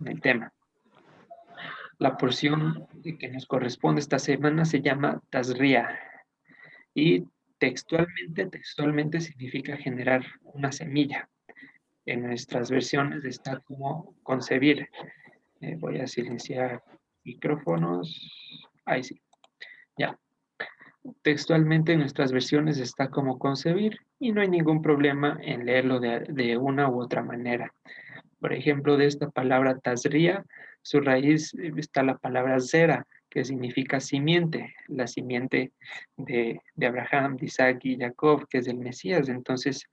en el tema. La porción que nos corresponde esta semana se llama Tazria y textualmente significa generar una semilla. En nuestras versiones está como concebir. Voy a silenciar micrófonos. Ahí sí, ya. Textualmente en nuestras versiones está como concebir y no hay ningún problema en leerlo de una u otra manera. Por ejemplo, de esta palabra tazría, su raíz está la palabra zera, que significa simiente, la simiente de Abraham, de Isaac y Jacob, que es el Mesías. Entonces,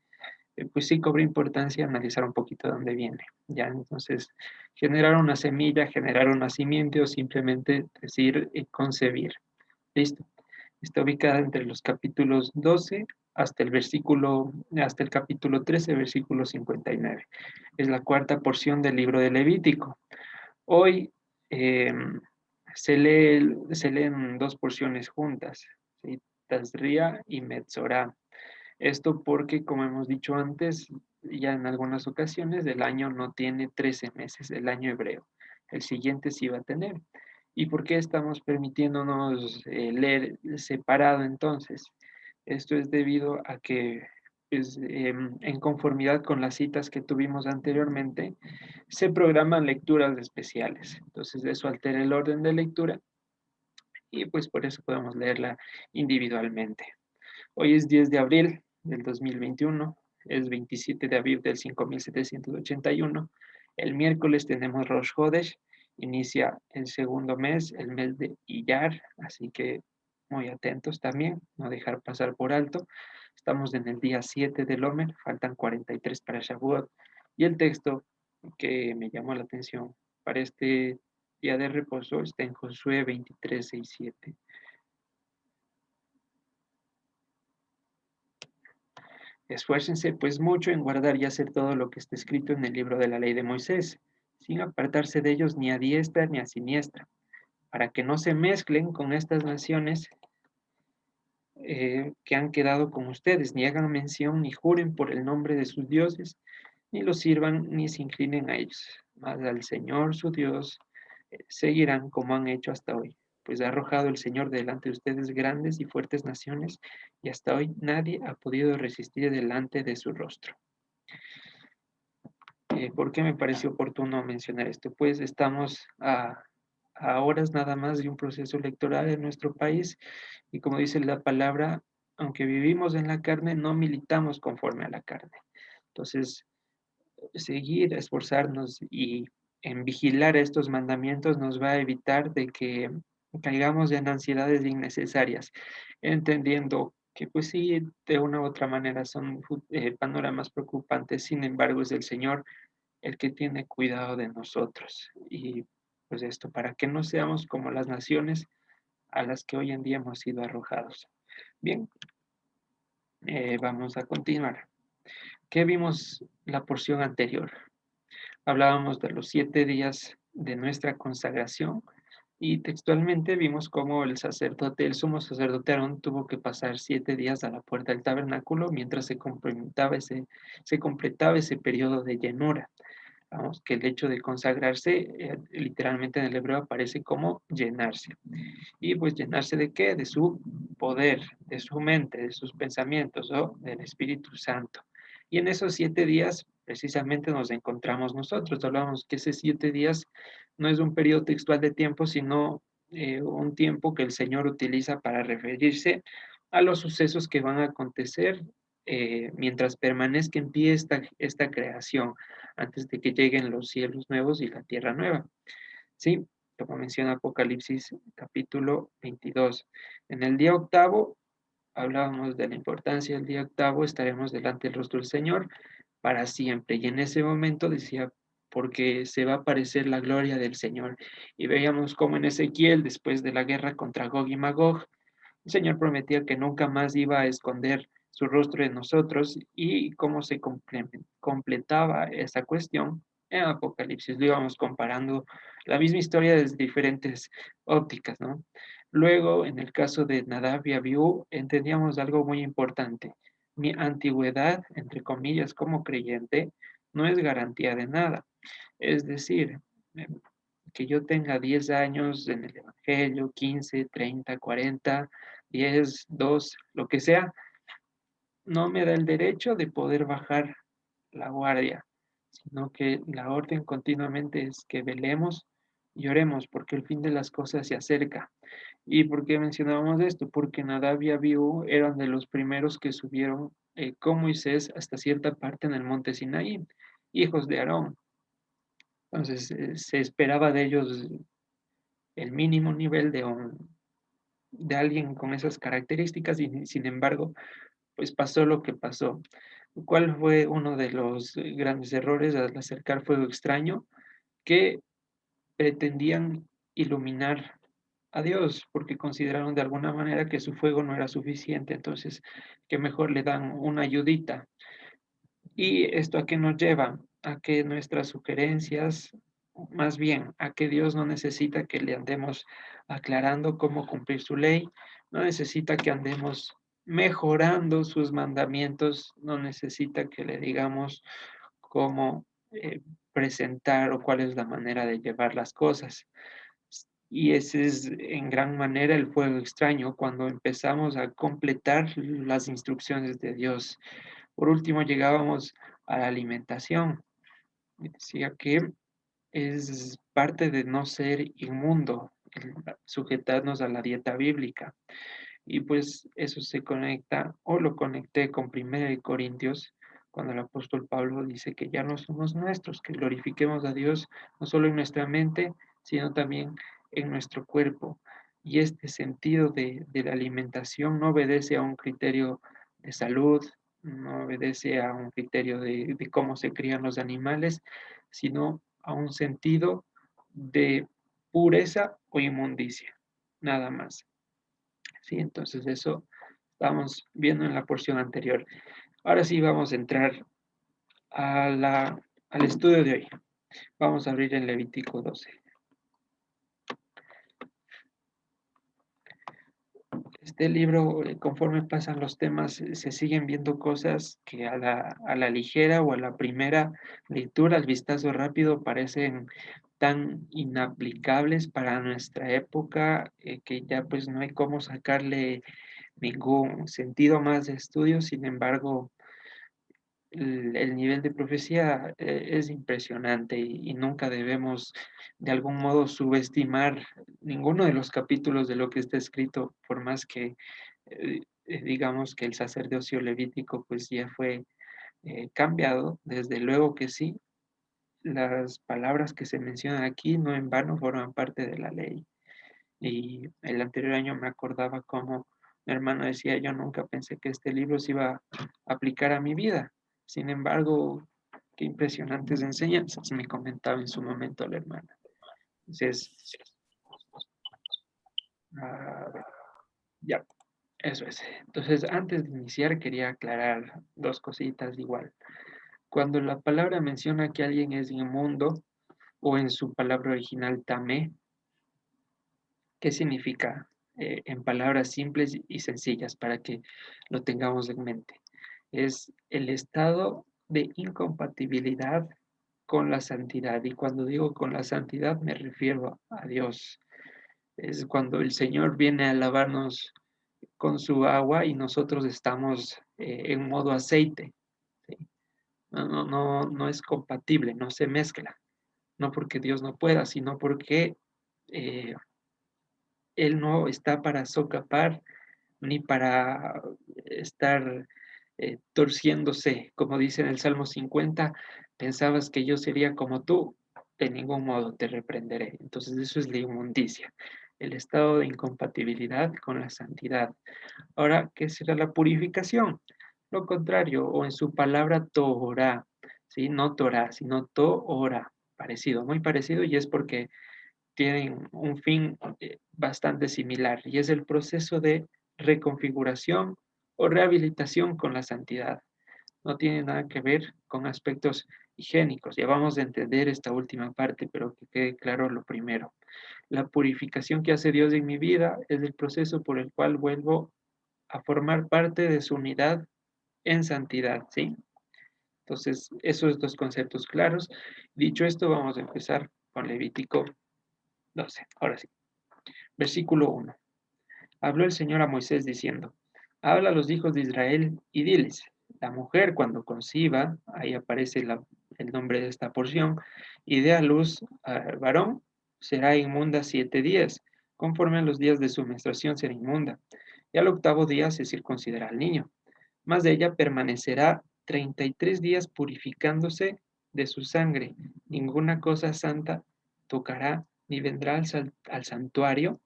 pues sí cobra importancia analizar un poquito de dónde viene. Ya, entonces, generar una semilla, generar una simiente o simplemente decir concebir. Listo. Está ubicada entre los capítulos 12 hasta el capítulo 13, versículo 59. Es la cuarta porción del libro de Levítico. Hoy eh, se leen dos porciones juntas, ¿sí? Tazria y Metzorá. Esto porque, como hemos dicho antes, ya en algunas ocasiones, el año no tiene 13 meses, el año hebreo. El siguiente sí va a tener. ¿Y por qué estamos permitiéndonos leer separado entonces? Esto es debido a que, pues, en conformidad con las citas que tuvimos anteriormente, se programan lecturas especiales. Entonces, eso altera el orden de lectura y pues por eso podemos leerla individualmente. Hoy es 10 de abril del 2021, es 27 de abril del 5781. El miércoles tenemos Rosh Hodesh, inicia el segundo mes, el mes de Iyar, así que muy atentos también, no dejar pasar por alto. Estamos en el día 7 del Omer, faltan 43 para Shavuot, y el texto que me llamó la atención para este día de reposo está en Josué 23, 6, 7. Esfuércense pues mucho en guardar y hacer todo lo que está escrito en el libro de la ley de Moisés, sin apartarse de ellos ni a diestra ni a siniestra, para que no se mezclen con estas naciones que han quedado con ustedes, ni hagan mención ni juren por el nombre de sus dioses, ni los sirvan ni se inclinen a ellos, mas al Señor su Dios seguirán como han hecho hasta hoy, pues ha arrojado el Señor delante de ustedes grandes y fuertes naciones, y hasta hoy nadie ha podido resistir delante de su rostro. ¿Por qué me pareció oportuno mencionar esto? Pues estamos a horas nada más de un proceso electoral en nuestro país y como dice la palabra, aunque vivimos en la carne, no militamos conforme a la carne. Entonces, seguir, esforzarnos y en vigilar estos mandamientos nos va a evitar de que caigamos en ansiedades innecesarias, entendiendo que pues sí, de una u otra manera son panoramas preocupantes, sin embargo es el Señor el que tiene cuidado de nosotros. Y pues esto, para que no seamos como las naciones a las que hoy en día hemos sido arrojados. Bien, vamos a continuar. ¿Qué vimos la porción anterior? Hablábamos de los 7 días de nuestra consagración y textualmente vimos cómo el sacerdote, el sumo sacerdote Aarón tuvo que pasar 7 días a la puerta del tabernáculo mientras se completaba ese periodo de llenura. Vamos, que el hecho de consagrarse, literalmente en el hebreo aparece como llenarse. ¿Y pues llenarse de qué? De su poder, de su mente, de sus pensamientos o del Espíritu Santo. Y en esos 7 días precisamente nos encontramos nosotros. Hablábamos que esos 7 días no es un periodo textual de tiempo, sino un tiempo que el Señor utiliza para referirse a los sucesos que van a acontecer mientras permanezca en pie esta creación, antes de que lleguen los cielos nuevos y la tierra nueva. Sí, como menciona Apocalipsis capítulo 22. En el día octavo hablábamos de la importancia del día octavo, estaremos delante del rostro del Señor para siempre. Y en ese momento decía, porque se va a aparecer la gloria del Señor. Y veíamos cómo en Ezequiel, después de la guerra contra Gog y Magog, el Señor prometía que nunca más iba a esconder su rostro de nosotros y cómo se completaba esa cuestión en Apocalipsis. Lo íbamos comparando la misma historia desde diferentes ópticas, ¿no? Luego, en el caso de Nadab y Abiú, entendíamos algo muy importante. Mi antigüedad, entre comillas, como creyente, no es garantía de nada. Es decir, Que yo tenga 10 años en el Evangelio, 15, 30, 40, 10, 2, lo que sea, no me da el derecho de poder bajar la guardia, sino que la orden continuamente es que velemos y oremos porque el fin de las cosas se acerca. ¿Y por qué mencionábamos esto? Porque Nadab y Abiú eran de los primeros que subieron con Moisés hasta cierta parte en el monte Sinaí, hijos de Aarón. Entonces se esperaba de ellos el mínimo nivel de alguien con esas características y sin embargo, pues pasó lo que pasó. ¿Cuál fue uno de los grandes errores al acercar fuego extraño? Que pretendían iluminar a Dios porque consideraron de alguna manera que su fuego no era suficiente, entonces que mejor le dan una ayudita. ¿Y esto a qué nos lleva? A que nuestras sugerencias, más bien, a que Dios no necesita que le andemos aclarando cómo cumplir su ley, no necesita que andemos mejorando sus mandamientos, no necesita que le digamos cómo presentar o cuál es la manera de llevar las cosas. Y ese es en gran manera el fuego extraño, cuando empezamos a completar las instrucciones de Dios. Por último, llegábamos a la alimentación. Y decía que es parte de no ser inmundo, el sujetarnos a la dieta bíblica. Y pues eso se conecta, o lo conecté con 1 Corintios, cuando el apóstol Pablo dice que ya no somos nuestros, que glorifiquemos a Dios no solo en nuestra mente, sino también en nuestro cuerpo. Y este sentido de la alimentación no obedece a un criterio de salud, no obedece a un criterio de cómo se crían los animales, sino a un sentido de pureza o inmundicia, nada más. Sí, entonces eso estamos viendo en la porción anterior. Ahora sí vamos a entrar al estudio de hoy. Vamos a abrir el Levítico 12. Este libro, conforme pasan los temas, se siguen viendo cosas que a la ligera o a la primera lectura, al vistazo rápido, parecen tan inaplicables para nuestra época, que ya pues no hay cómo sacarle ningún sentido más de estudio. Sin embargo, el nivel de profecía es impresionante y nunca debemos de algún modo subestimar ninguno de los capítulos de lo que está escrito, por más que digamos que el sacerdocio levítico pues ya fue cambiado, desde luego que sí. Las palabras que se mencionan aquí no en vano forman parte de la ley. Y el anterior año me acordaba cómo mi hermano decía, yo nunca pensé que este libro se iba a aplicar a mi vida. Sin embargo, qué impresionantes enseñanzas me comentaba en su momento la hermana. Entonces, a ver, ya, eso es. Entonces, antes de iniciar, quería aclarar dos cositas igual. Cuando la palabra menciona que alguien es inmundo, o en su palabra original tamé, ¿qué significa? En palabras simples y sencillas para que lo tengamos en mente. Es el estado de incompatibilidad con la santidad. Y cuando digo con la santidad me refiero a Dios. Es cuando el Señor viene a lavarnos con su agua y nosotros estamos en modo aceite. ¿Sí? No es compatible, no se mezcla. No porque Dios no pueda, sino porque eh, Él no está para socapar ni para estar torciéndose. Como dice en el Salmo 50, pensabas que yo sería como tú, de ningún modo te reprenderé. Entonces eso es la inmundicia, el estado de incompatibilidad con la santidad. Ahora, ¿qué será la purificación? Lo contrario, o en su palabra Torah, ¿sí? No Torah, sino Torah, parecido, muy parecido, y es porque tienen un fin bastante similar y es el proceso de reconfiguración o rehabilitación con la santidad. No tiene nada que ver con aspectos higiénicos. Ya vamos a entender esta última parte, pero que quede claro lo primero. La purificación que hace Dios en mi vida es el proceso por el cual vuelvo a formar parte de su unidad en santidad, ¿sí? Entonces, esos dos conceptos claros. Dicho esto, vamos a empezar con Levítico 12. Ahora sí. Versículo 1. Habló el Señor a Moisés diciendo, habla a los hijos de Israel y diles, la mujer cuando conciba, ahí aparece el nombre de esta porción, y dé a luz al varón, será inmunda 7 días, conforme a los días de su menstruación será inmunda, y al octavo día se circuncidará al niño, mas de ella permanecerá 33 días purificándose de su sangre, ninguna cosa santa tocará, ni vendrá al santuario,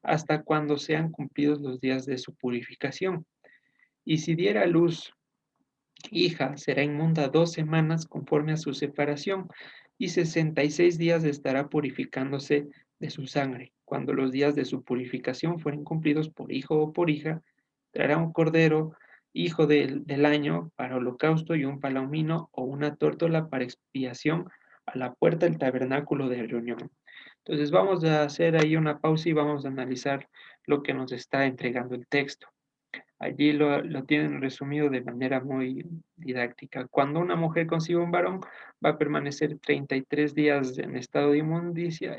hasta cuando sean cumplidos los días de su purificación. Y si diera a luz hija, será inmunda 2 semanas conforme a su separación, y 66 días estará purificándose de su sangre. Cuando los días de su purificación fueren cumplidos por hijo o por hija, traerá un cordero, hijo del año, para holocausto y un palomino o una tórtola para expiación a la puerta del tabernáculo de reunión. Entonces vamos a hacer ahí una pausa y vamos a analizar lo que nos está entregando el texto. Allí lo tienen resumido de manera muy didáctica. Cuando una mujer concibe un varón, va a permanecer 33 días en estado de inmundicia,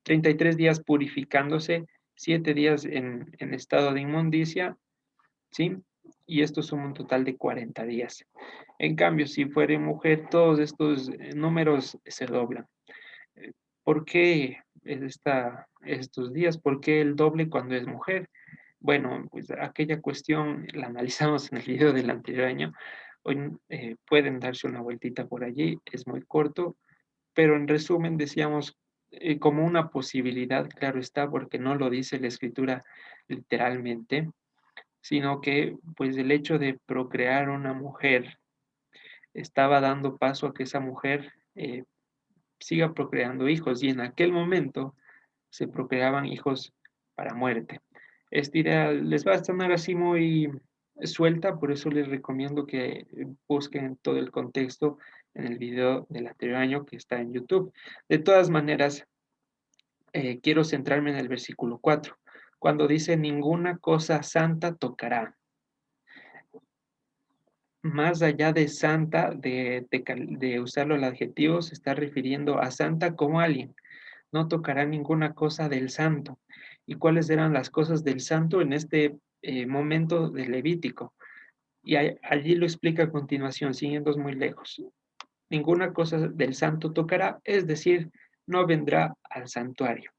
33 días purificándose, 7 días en estado de inmundicia, ¿sí? Y esto suma un total de 40 días. En cambio, si fuera mujer, todos estos números se doblan. ¿Por qué estos días? ¿Por qué el doble cuando es mujer? Bueno, pues aquella cuestión la analizamos en el video del anterior año. Hoy pueden darse una vueltita por allí, es muy corto, pero en resumen decíamos como una posibilidad, claro está, porque no lo dice la escritura literalmente, sino que pues el hecho de procrear una mujer estaba dando paso a que esa mujer siga procreando hijos y en aquel momento se procreaban hijos para muerte. Esta idea les va a sonar así muy suelta, por eso les recomiendo que busquen todo el contexto en el video del anterior año que está en YouTube. De todas maneras, quiero centrarme en el versículo 4, cuando dice ninguna cosa santa tocará. Más allá de santa, de usarlo el adjetivo, se está refiriendo a santa como alguien. No tocará ninguna cosa del santo. ¿Y cuáles eran las cosas del santo en este momento de Levítico? Y allí lo explica a continuación, siguiendo muy lejos. Ninguna cosa del santo tocará, es decir, no vendrá al santuario.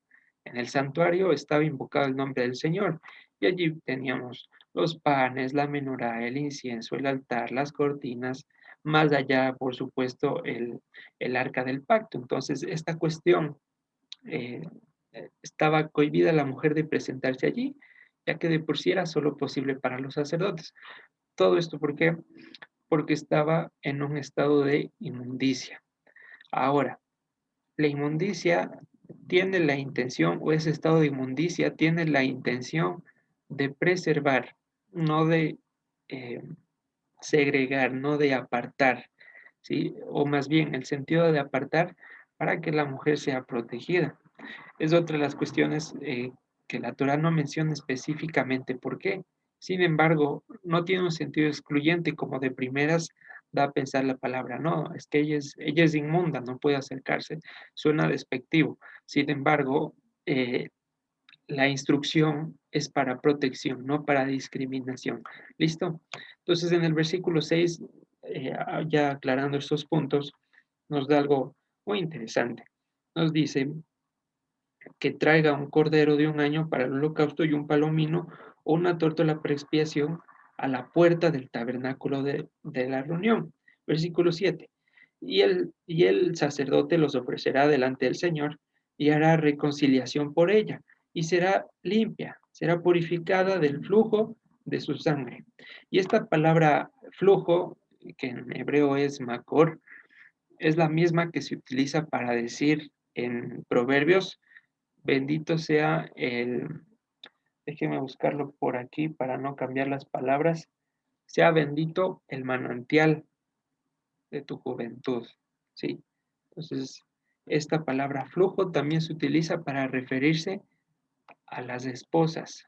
En el santuario estaba invocado el nombre del Señor y allí teníamos los panes, la menorá, el incienso, el altar, las cortinas, más allá, por supuesto, el arca del pacto. Entonces, esta cuestión eh, estaba cohibida la mujer de presentarse allí, ya que de por sí era solo posible para los sacerdotes. Todo esto, ¿por qué? Porque estaba en un estado de inmundicia. Ahora, la inmundicia tiene la intención, o ese estado de inmundicia tiene la intención de preservar, no de eh, segregar, no de apartar, ¿sí? O más bien el sentido de apartar para que la mujer sea protegida. Es otra de las cuestiones que la Torah no menciona específicamente por qué. Sin embargo, no tiene un sentido excluyente como de primeras da a pensar la palabra. No, es que ella es inmunda, no puede acercarse. Suena despectivo. Sin embargo, la instrucción es para protección, no para discriminación. ¿Listo? Entonces, en el versículo 6, ya aclarando estos puntos, nos da algo muy interesante. Nos dice, que traiga un cordero de un año para el holocausto y un palomino o una tórtola para expiación a la puerta del tabernáculo de la reunión. Versículo 7. Y el sacerdote los ofrecerá delante del Señor y hará reconciliación por ella y será limpia, será purificada del flujo de su sangre. Y esta palabra flujo, que en hebreo es makor, es la misma que se utiliza para decir en Proverbios. Bendito sea déjeme buscarlo por aquí para no cambiar las palabras, sea bendito el manantial de tu juventud, ¿sí? Entonces, esta palabra flujo también se utiliza para referirse a las esposas.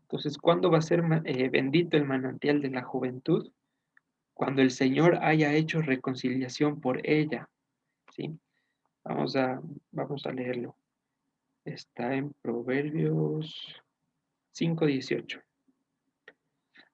Entonces, ¿cuándo va a ser bendito el manantial de la juventud? Cuando el Señor haya hecho reconciliación por ella, ¿sí? Vamos a leerlo. Está en Proverbios 5:18.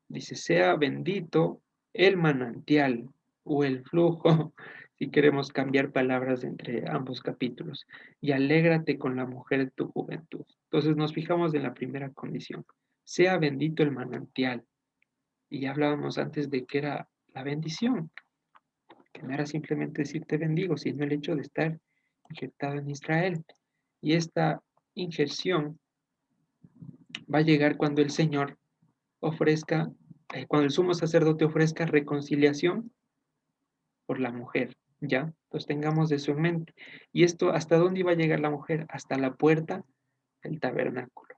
Dice, sea bendito el manantial o el flujo, si queremos cambiar palabras entre ambos capítulos, y alégrate con la mujer de tu juventud. Entonces nos fijamos en la primera condición. Sea bendito el manantial. Y ya hablábamos antes de que era la bendición, que no era simplemente decir te bendigo, sino el hecho de estar injertado en Israel. Y esta injerción va a llegar cuando el Señor ofrezca, cuando el sumo sacerdote ofrezca reconciliación por la mujer, ¿ya? Entonces tengamos eso en mente. ¿Y esto hasta dónde iba a llegar la mujer? Hasta la puerta del tabernáculo,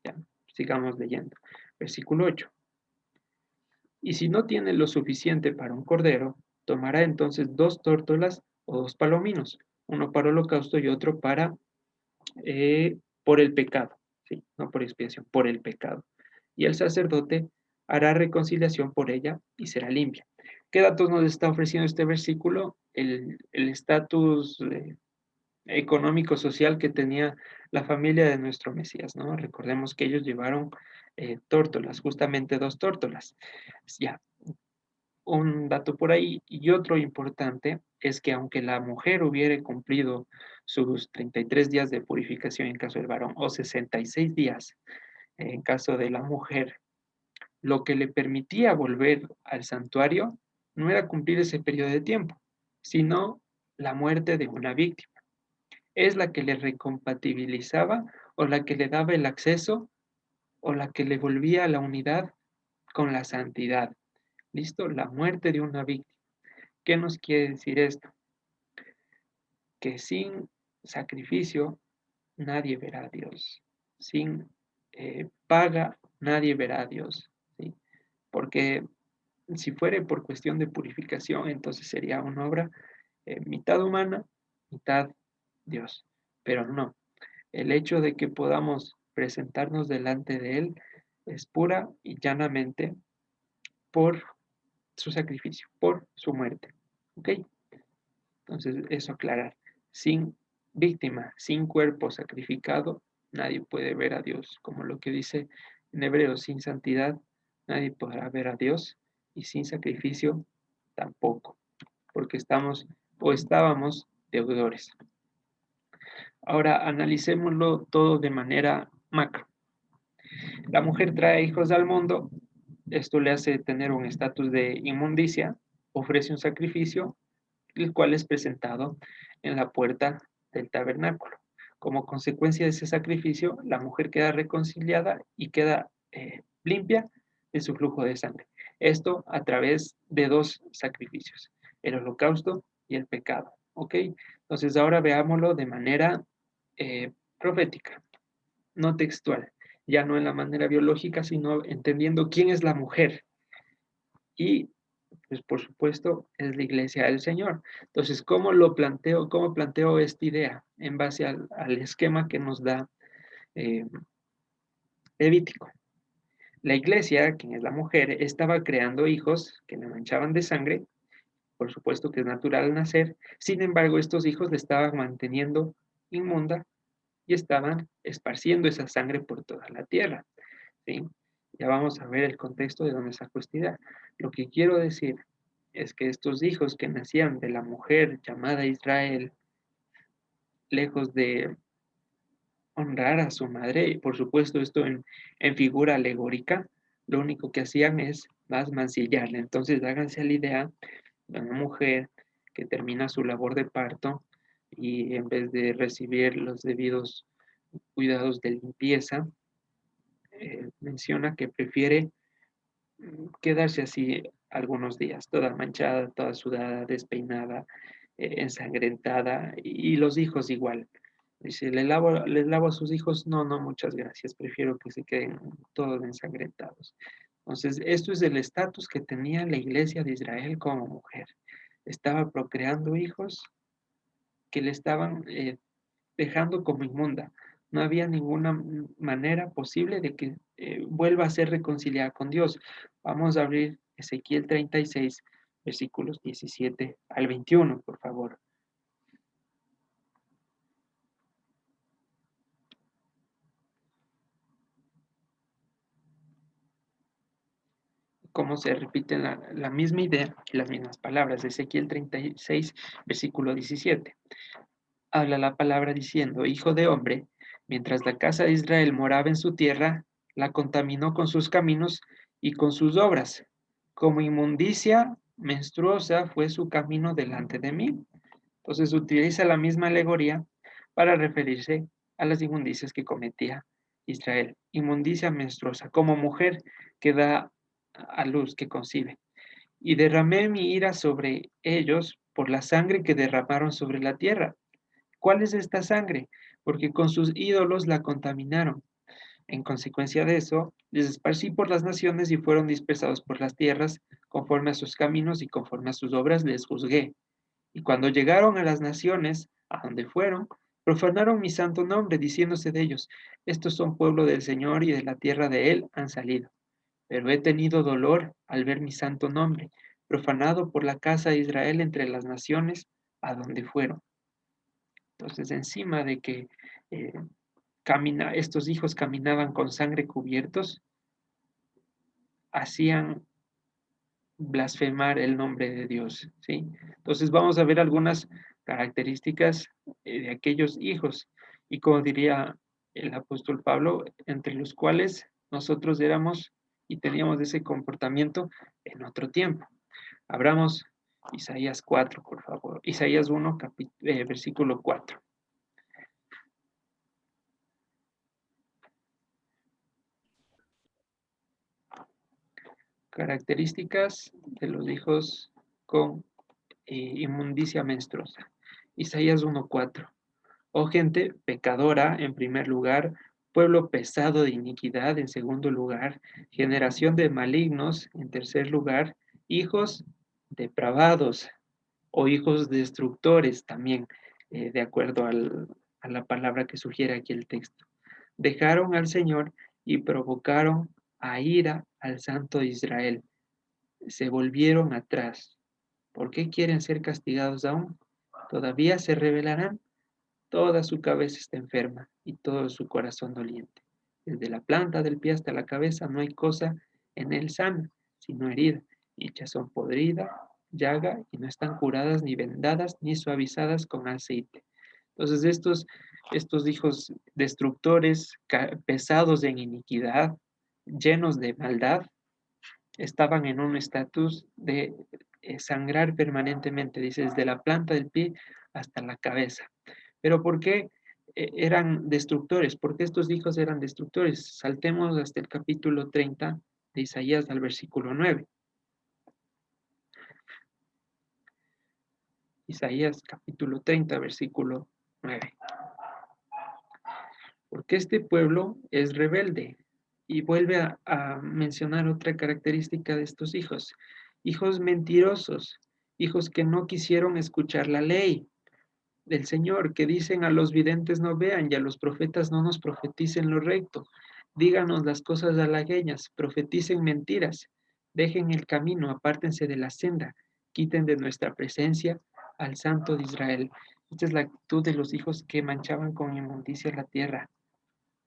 ¿ya? Sigamos leyendo. Versículo 8. Y si no tiene lo suficiente para un cordero, tomará entonces 2 tórtolas o 2 palominos, uno para holocausto y otro para por el pecado, ¿sí? No por expiación, por el pecado. Y el sacerdote hará reconciliación por ella y será limpia. ¿Qué datos nos está ofreciendo este versículo? El estatus económico, social que tenía la familia de nuestro Mesías, ¿no? Recordemos que ellos llevaron tórtolas, justamente 2 tórtolas. Ya, un dato por ahí. Y otro importante es que aunque la mujer hubiera cumplido sus 33 días de purificación en caso del varón o 66 días en caso de la mujer, lo que le permitía volver al santuario no era cumplir ese periodo de tiempo, sino la muerte de una víctima. Es la que le recompatibilizaba o la que le daba el acceso o la que le volvía a la unidad con la santidad. ¿Listo? La muerte de una víctima. ¿Qué nos quiere decir esto? Que sin sacrificio nadie verá a Dios. Sin paga nadie verá a Dios. ¿Sí? Porque si fuere por cuestión de purificación, entonces sería una obra mitad humana, mitad Dios. Pero no, el hecho de que podamos presentarnos delante de Él es pura y llanamente por su sacrificio, por su muerte. ¿Ok? Entonces, eso aclarar. Sin víctima, sin cuerpo sacrificado, nadie puede ver a Dios. Como lo que dice en Hebreos, sin santidad, nadie podrá ver a Dios. Y sin sacrificio, tampoco. Porque estamos o estábamos deudores. Ahora, analicémoslo todo de manera macro. La mujer trae hijos al mundo. Esto le hace tener un estatus de inmundicia. Ofrece un sacrificio el cual es presentado en la puerta del tabernáculo. Como consecuencia de ese sacrificio, la mujer queda reconciliada y queda limpia de su flujo de sangre. Esto a través de 2 sacrificios, el holocausto y el pecado. ¿Ok? Entonces ahora veámoslo de manera profética, no textual, ya no en la manera biológica, sino entendiendo quién es la mujer. Y pues por supuesto es la iglesia del Señor. Entonces, ¿cómo lo planteo? ¿Cómo planteo esta idea? En base al esquema que nos da eh, Levítico. La iglesia, quien es la mujer, estaba creando hijos que le manchaban de sangre, por supuesto que es natural nacer, sin embargo, estos hijos le estaban manteniendo inmunda y estaban esparciendo esa sangre por toda la tierra. ¿Sí? Ya vamos a ver el contexto de dónde sacó esta idea. Lo que quiero decir es que estos hijos que nacían de la mujer llamada Israel, lejos de honrar a su madre, y por supuesto esto en figura alegórica, lo único que hacían es más mancillarle. Entonces háganse la idea de una mujer que termina su labor de parto y en vez de recibir los debidos cuidados de limpieza, menciona que prefiere quedarse así algunos días, toda manchada, toda sudada, despeinada, ensangrentada, y los hijos igual. Dice, ¿les lavo a sus hijos? No, no, muchas gracias, prefiero que se queden todos ensangrentados. Entonces, esto es el estatus que tenía la iglesia de Israel como mujer. Estaba procreando hijos que le estaban dejando como inmunda. No había ninguna manera posible de que vuelva a ser reconciliada con Dios. Vamos a abrir Ezequiel 36, versículos 17 al 21, por favor. cómo se repite la misma idea y las mismas palabras. Ezequiel 36, versículo 17. Habla la palabra diciendo: Hijo de hombre, mientras la casa de Israel moraba en su tierra, la contaminó con sus caminos y con sus obras. Como inmundicia menstruosa fue su camino delante de mí. Entonces utiliza la misma alegoría para referirse a las inmundicias que cometía Israel. Inmundicia menstruosa, como mujer que da a luz, que concibe. Y derramé mi ira sobre ellos por la sangre que derramaron sobre la tierra. ¿Cuál es esta sangre? Porque con sus ídolos la contaminaron. En consecuencia de eso, les esparcí por las naciones y fueron dispersados por las tierras, conforme a sus caminos y conforme a sus obras les juzgué. Y cuando llegaron a las naciones, a donde fueron, profanaron mi santo nombre, diciéndose de ellos: estos son pueblo del Señor y de la tierra de él han salido. Pero he tenido dolor al ver mi santo nombre, profanado por la casa de Israel entre las naciones a donde fueron. Entonces, encima de que eh, estos hijos caminaban con sangre cubiertos, hacían blasfemar el nombre de Dios, ¿sí? Entonces vamos a ver algunas características de aquellos hijos y como diría el apóstol Pablo, entre los cuales nosotros éramos y teníamos ese comportamiento en otro tiempo. Abramos Isaías 4, por favor. Isaías 1, versículo 4. Características de los hijos con inmundicia menstruosa. Isaías 1:4. Oh gente pecadora en primer lugar, pueblo pesado de iniquidad en segundo lugar, generación de malignos en tercer lugar, hijos depravados o hijos destructores también, de acuerdo a la palabra que sugiere aquí el texto. Dejaron al Señor y provocaron a ira al Santo de Israel. Se volvieron atrás. ¿Por qué quieren ser castigados aún? Todavía se rebelarán. Toda su cabeza está enferma y todo su corazón doliente. Desde la planta del pie hasta la cabeza no hay cosa en él sana, sino herida, hinchazón podrida, llaga, y no están curadas ni vendadas ni suavizadas con aceite. Entonces estos hijos destructores, pesados en iniquidad, llenos de maldad, estaban en un estatus de sangrar permanentemente, dice, desde la planta del pie hasta la cabeza. Pero ¿por qué eran destructores? ¿Por qué estos hijos eran destructores? Saltemos hasta el capítulo 30 de Isaías al versículo 9. Isaías capítulo 30, versículo 9. Porque este pueblo es rebelde. Y vuelve a mencionar otra característica de estos hijos. Hijos mentirosos, hijos que no quisieron escuchar la ley del Señor, que dicen: a los videntes no vean y a los profetas no nos profeticen lo recto. Díganos las cosas halagueñas, profeticen mentiras, dejen el camino, apártense de la senda, quiten de nuestra presencia al Santo de Israel. Esta es la actitud de los hijos que manchaban con inmundicia la tierra.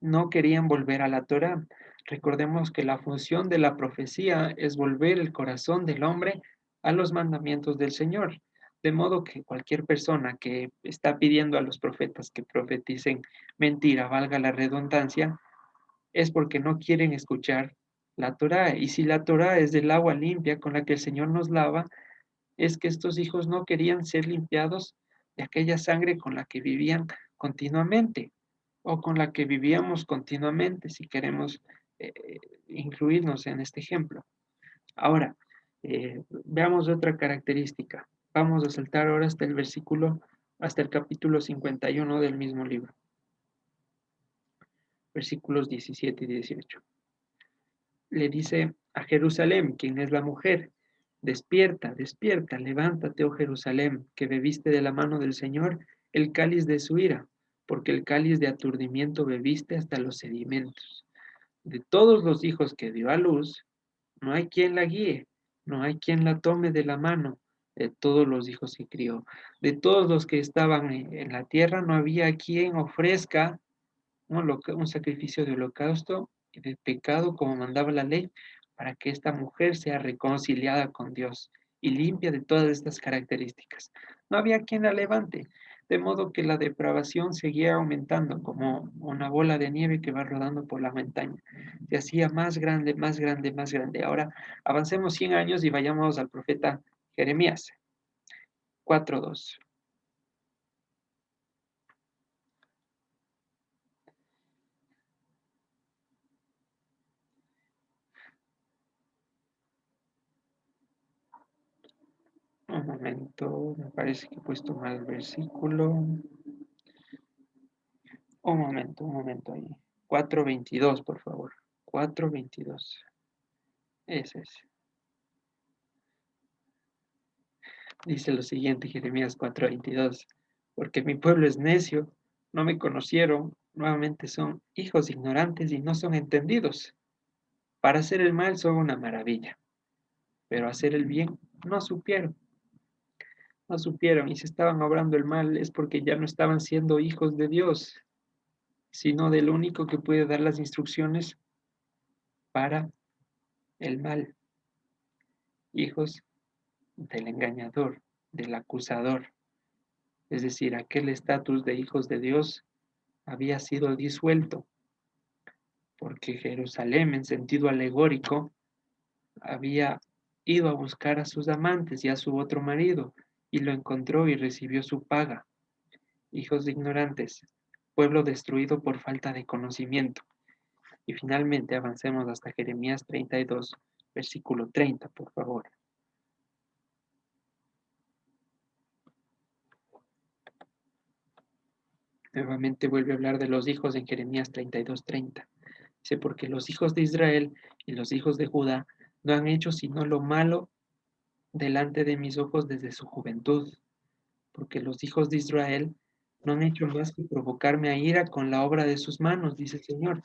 No querían volver a la Torá. Recordemos que la función de la profecía es volver el corazón del hombre a los mandamientos del Señor. De modo que cualquier persona que está pidiendo a los profetas que profeticen mentira, valga la redundancia, es porque no quieren escuchar la Torá. Y si la Torá es del agua limpia con la que el Señor nos lava, es que estos hijos no querían ser limpiados de aquella sangre con la que vivían continuamente o con la que vivíamos continuamente, si queremos eh, incluirnos en este ejemplo. Ahora, veamos otra característica. Vamos a saltar ahora hasta el capítulo 51 del mismo libro, versículos 17 y 18. Le dice a Jerusalén, quien es la mujer: despierta, despierta, levántate, oh Jerusalén, que bebiste de la mano del Señor el cáliz de su ira, porque el cáliz de aturdimiento bebiste hasta los sedimentos. De todos los hijos que dio a luz, no hay quien la guíe, no hay quien la tome de la mano. De todos los hijos que crió, de todos los que estaban en la tierra, no había quien ofrezca un sacrificio de holocausto y de pecado como mandaba la ley, para que esta mujer sea reconciliada con Dios y limpia de todas estas características. No había quien la levante, de modo que la depravación seguía aumentando como una bola de nieve que va rodando por la montaña. Se hacía más grande, más grande, más grande. Ahora avancemos 100 años y vayamos al profeta Jeremías 4:2. Un momento, me parece que he puesto mal el versículo. Un momento ahí. 4:22, por favor. 4:22. Ese es. Dice lo siguiente, Jeremías 4:22. Porque mi pueblo es necio, no me conocieron, nuevamente son hijos ignorantes y no son entendidos. Para hacer el mal son una maravilla, pero hacer el bien no supieron. No supieron y si estaban obrando el mal es porque ya no estaban siendo hijos de Dios, sino del único que puede dar las instrucciones para el mal, hijos del engañador, del acusador. Es decir, aquel estatus de hijos de Dios había sido disuelto, porque Jerusalén, en sentido alegórico, había ido a buscar a sus amantes y a su otro marido, y lo encontró y recibió su paga. Hijos de ignorantes, pueblo destruido por falta de conocimiento. Y finalmente avancemos hasta Jeremías 32, versículo 30, por favor. Nuevamente vuelve a hablar de los hijos en Jeremías 32:30. Dice, porque los hijos de Israel y los hijos de Judá no han hecho sino lo malo delante de mis ojos desde su juventud, porque los hijos de Israel no han hecho más que provocarme a ira con la obra de sus manos, dice el Señor,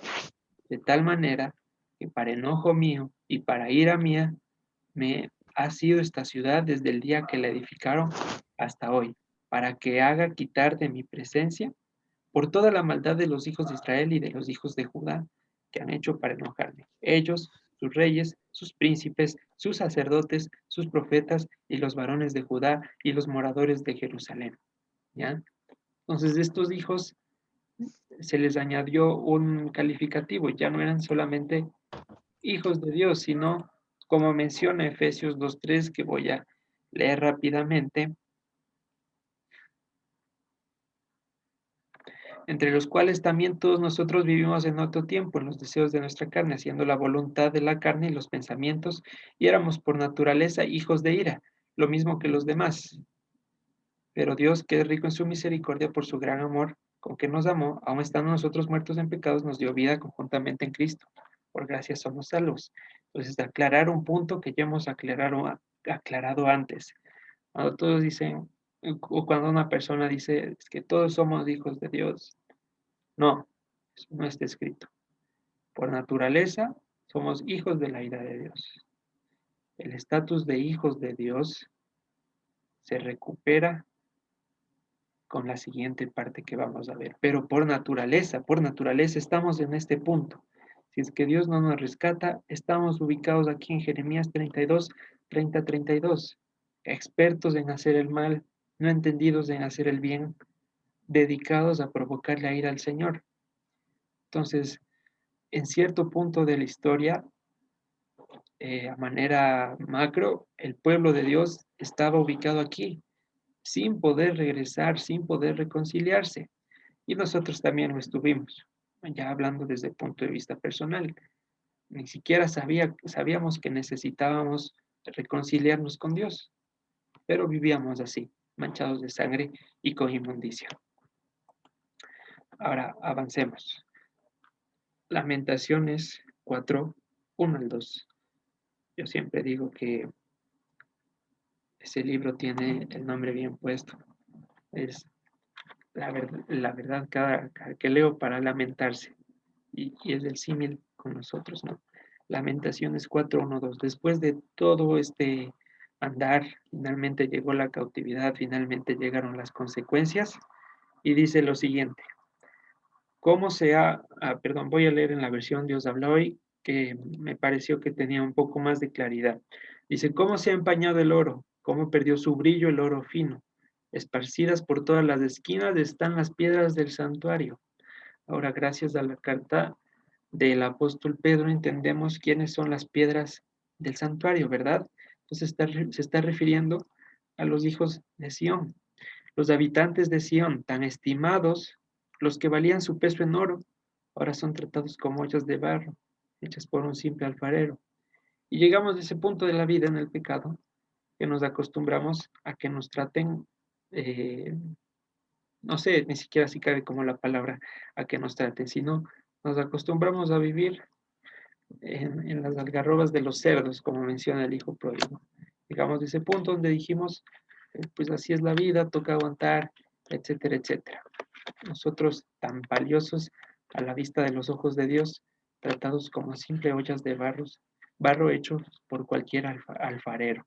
de tal manera que para enojo mío y para ira mía me ha sido esta ciudad desde el día que la edificaron hasta hoy, para que haga quitar de mi presencia por toda la maldad de los hijos de Israel y de los hijos de Judá que han hecho para enojarme. Ellos, sus reyes, sus príncipes, sus sacerdotes, sus profetas y los varones de Judá y los moradores de Jerusalén. ¿Ya? Entonces, de estos hijos se les añadió un calificativo, ya no eran solamente hijos de Dios, sino, como menciona Efesios 2:3, que voy a leer rápidamente, entre los cuales también todos nosotros vivimos en otro tiempo, en los deseos de nuestra carne, haciendo la voluntad de la carne y los pensamientos, y éramos por naturaleza hijos de ira, lo mismo que los demás. Pero Dios, que es rico en su misericordia por su gran amor, con que nos amó, aun estando nosotros muertos en pecados, nos dio vida conjuntamente en Cristo. Por gracia somos salvos. Entonces, de aclarar un punto que ya hemos aclarado antes. Cuando todos dicen, o cuando una persona dice es que todos somos hijos de Dios, no, eso no está escrito. Por naturaleza, somos hijos de la ira de Dios. El estatus de hijos de Dios se recupera con la siguiente parte que vamos a ver. Pero por naturaleza estamos en este punto. Si es que Dios no nos rescata, estamos ubicados aquí en Jeremías 32, 30, 32. Expertos en hacer el mal, no entendidos en hacer el bien, dedicados a provocarle a ira al Señor. Entonces, en cierto punto de la historia, a manera macro, el pueblo de Dios estaba ubicado aquí, sin poder regresar, sin poder reconciliarse. Y nosotros también lo estuvimos, ya hablando desde el punto de vista personal. Ni siquiera sabíamos que necesitábamos reconciliarnos con Dios, pero vivíamos así, manchados de sangre y con inmundicia. Ahora avancemos. Lamentaciones 4, 1 al 2. Yo siempre digo que ese libro tiene el nombre bien puesto. Es la verdad cada que leo para lamentarse. Y es el símil con nosotros, ¿no? Lamentaciones 4, 1, 2. Después de todo este andar, finalmente llegó la cautividad, finalmente llegaron las consecuencias. Y dice lo siguiente. ¿Cómo se ha, perdón, voy a leer en la versión Dios habla hoy, que me pareció que tenía un poco más de claridad. Dice, ¿cómo se ha empañado el oro? ¿Cómo perdió su brillo el oro fino? Esparcidas por todas las esquinas están las piedras del santuario. Ahora, gracias a la carta del apóstol Pedro, entendemos quiénes son las piedras del santuario, ¿verdad? Entonces se está refiriendo a los hijos de Sión, los habitantes de Sión, tan estimados, los que valían su peso en oro, ahora son tratados como ollas de barro, hechas por un simple alfarero. Y llegamos a ese punto de la vida en el pecado, que nos acostumbramos a que nos traten, eh, no sé, ni siquiera si cabe como la palabra a que nos traten, sino nos acostumbramos a vivir en las algarrobas de los cerdos, como menciona el hijo pródigo. Llegamos a ese punto donde dijimos, pues así es la vida, toca aguantar, etcétera, etcétera. Nosotros tan valiosos a la vista de los ojos de Dios, tratados como simple ollas de barro hecho por cualquier alfarero.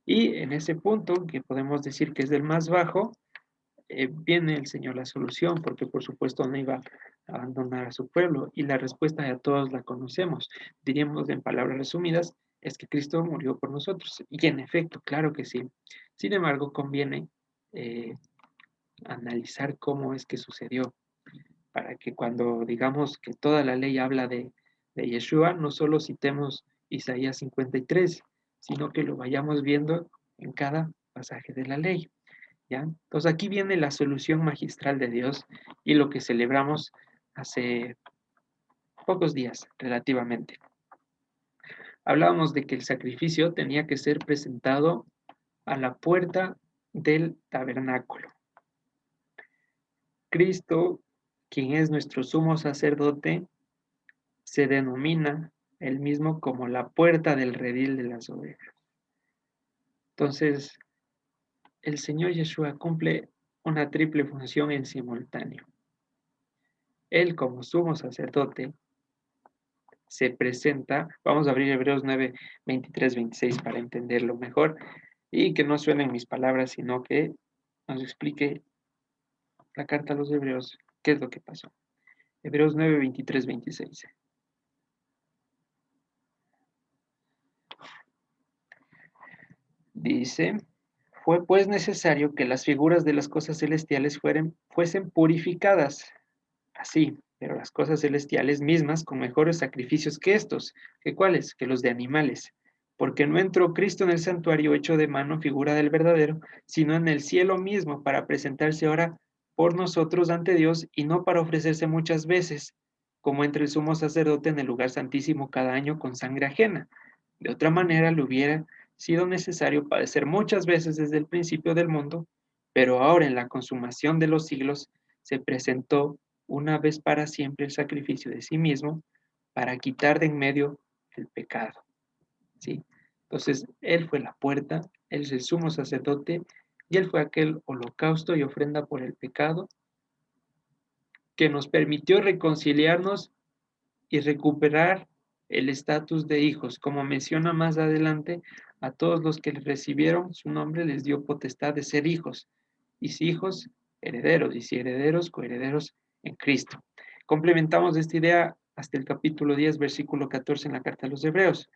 Y en ese punto, que podemos decir que es el más bajo, viene el Señor la solución, porque por supuesto no iba a abandonar a su pueblo. Y la respuesta ya todos la conocemos. Diríamos en palabras resumidas, es que Cristo murió por nosotros. Y en efecto, claro que sí. Sin embargo, conviene eh, analizar cómo es que sucedió, para que cuando digamos que toda la ley habla de Yeshua, no solo citemos Isaías 53, sino que lo vayamos viendo en cada pasaje de la ley. ¿Ya? Entonces aquí viene la solución magistral de Dios y lo que celebramos hace pocos días relativamente. Hablábamos de que el sacrificio tenía que ser presentado a la puerta del tabernáculo. Cristo, quien es nuestro sumo sacerdote, se denomina él mismo como la puerta del redil de las ovejas. Entonces, el Señor Yeshua cumple una triple función en simultáneo. Él como sumo sacerdote se presenta, vamos a abrir Hebreos 9, 23, 26 para entenderlo mejor y que no suenen mis palabras, sino que nos explique la carta a los Hebreos qué es lo que pasó. Hebreos 9, 23, 26. Dice, fue pues necesario que las figuras de las cosas celestiales fuesen purificadas. Así, pero las cosas celestiales mismas con mejores sacrificios que estos, ¿que cuáles? Que los de animales. Porque no entró Cristo en el santuario hecho de mano, figura del verdadero, sino en el cielo mismo, para presentarse ahora por nosotros ante Dios y no para ofrecerse muchas veces, como entre el sumo sacerdote en el lugar santísimo cada año con sangre ajena. De otra manera le hubiera sido necesario padecer muchas veces desde el principio del mundo, pero ahora en la consumación de los siglos se presentó una vez para siempre el sacrificio de sí mismo para quitar de en medio el pecado. ¿Sí? Entonces, Él fue la puerta, Él es el sumo sacerdote y Él fue aquel holocausto y ofrenda por el pecado que nos permitió reconciliarnos y recuperar el estatus de hijos. Como menciona más adelante, a todos los que recibieron su nombre les dio potestad de ser hijos, y si hijos, herederos, y si herederos, coherederos en Cristo. Complementamos esta idea hasta el capítulo 10, versículo 14 en la carta a los Hebreos,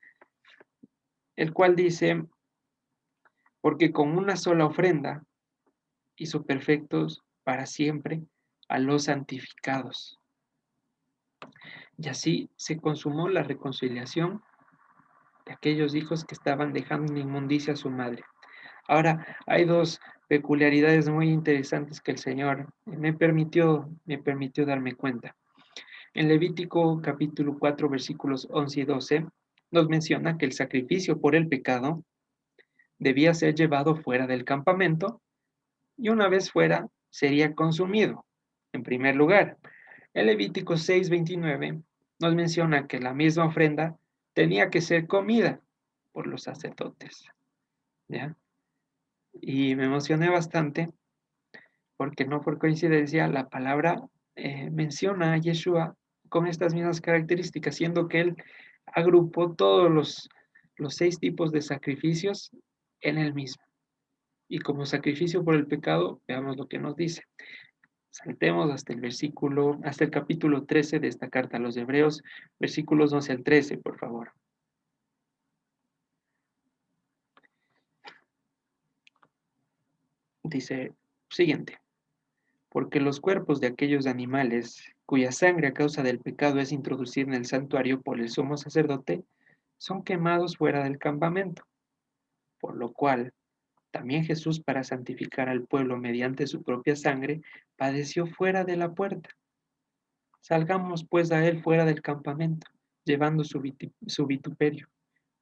el cual dice, porque con una sola ofrenda hizo perfectos para siempre a los santificados. Y así se consumó la reconciliación de aquellos hijos que estaban dejando en inmundicia a su madre. Ahora, hay dos peculiaridades muy interesantes que el Señor me permitió darme cuenta. En Levítico capítulo 4 versículos 11 y 12 nos menciona que el sacrificio por el pecado debía ser llevado fuera del campamento y una vez fuera sería consumido. En primer lugar, en Levítico 6:29 nos menciona que la misma ofrenda tenía que ser comida por los sacerdotes. ¿Ya? Y me emocioné bastante porque no por coincidencia la palabra menciona a Yeshua con estas mismas características, siendo que él agrupó todos los 6 tipos de sacrificios en él mismo. Y como sacrificio por el pecado, veamos lo que nos dice. Saltemos hasta el capítulo 13 de esta carta a los Hebreos, versículos 11 al 13, por favor. Dice siguiente: porque los cuerpos de aquellos animales cuya sangre a causa del pecado es introducida en el santuario por el sumo sacerdote, son quemados fuera del campamento, por lo cual también Jesús, para santificar al pueblo mediante su propia sangre, padeció fuera de la puerta. Salgamos pues a él fuera del campamento, llevando su vituperio,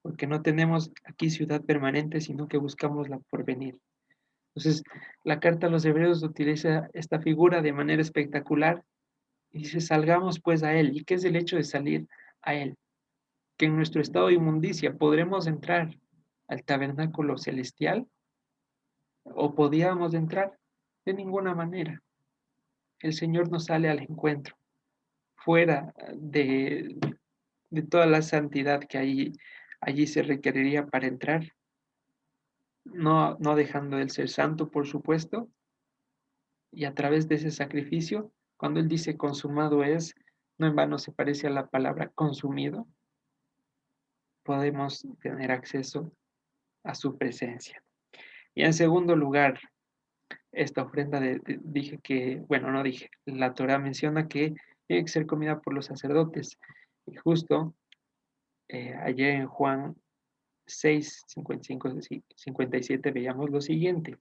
porque no tenemos aquí ciudad permanente, sino que buscamos la porvenir. Entonces, la carta a los Hebreos utiliza esta figura de manera espectacular y dice, salgamos pues a él. ¿Y qué es el hecho de salir a él? Que en nuestro estado de inmundicia podremos entrar al tabernáculo celestial o podíamos entrar de ninguna manera. El Señor nos sale al encuentro, fuera de toda la santidad que allí se requeriría para entrar, no dejando de ser santo, por supuesto, y a través de ese sacrificio, cuando Él dice consumado es, no en vano se parece a la palabra consumido, podemos tener acceso a su presencia. Y en segundo lugar, esta ofrenda dije que, bueno, no dije, la Torah menciona que tiene que ser comida por los sacerdotes. Y justo ayer en Juan 6, 55, 57 veíamos lo siguiente.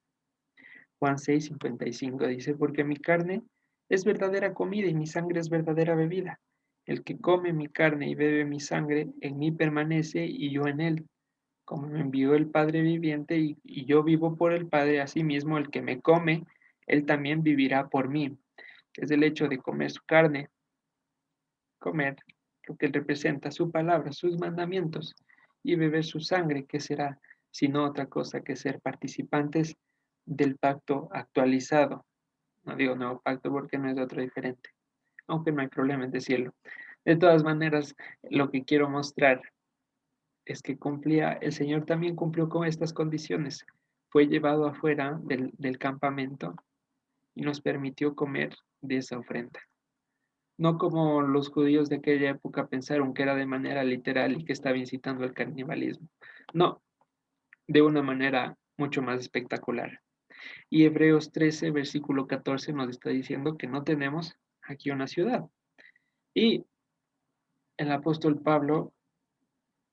Juan 6, 55 dice, porque mi carne es verdadera comida y mi sangre es verdadera bebida. El que come mi carne y bebe mi sangre, en mí permanece y yo en él. Como me envió el Padre viviente y yo vivo por el Padre, asimismo el que me come, él también vivirá por mí. Que es el hecho de comer su carne, comer lo que él representa, su palabra, sus mandamientos, y beber su sangre, que será sino otra cosa que ser participantes del pacto actualizado. No digo nuevo pacto porque no es otro diferente, aunque no hay problema en decirlo. De todas maneras, lo que quiero mostrar es que el Señor también cumplió con estas condiciones. Fue llevado afuera del campamento y nos permitió comer de esa ofrenda. No como los judíos de aquella época pensaron que era de manera literal y que estaba incitando al canibalismo. No, de una manera mucho más espectacular. Y Hebreos 13, versículo 14 nos está diciendo que no tenemos aquí una ciudad. Y el apóstol Pablo,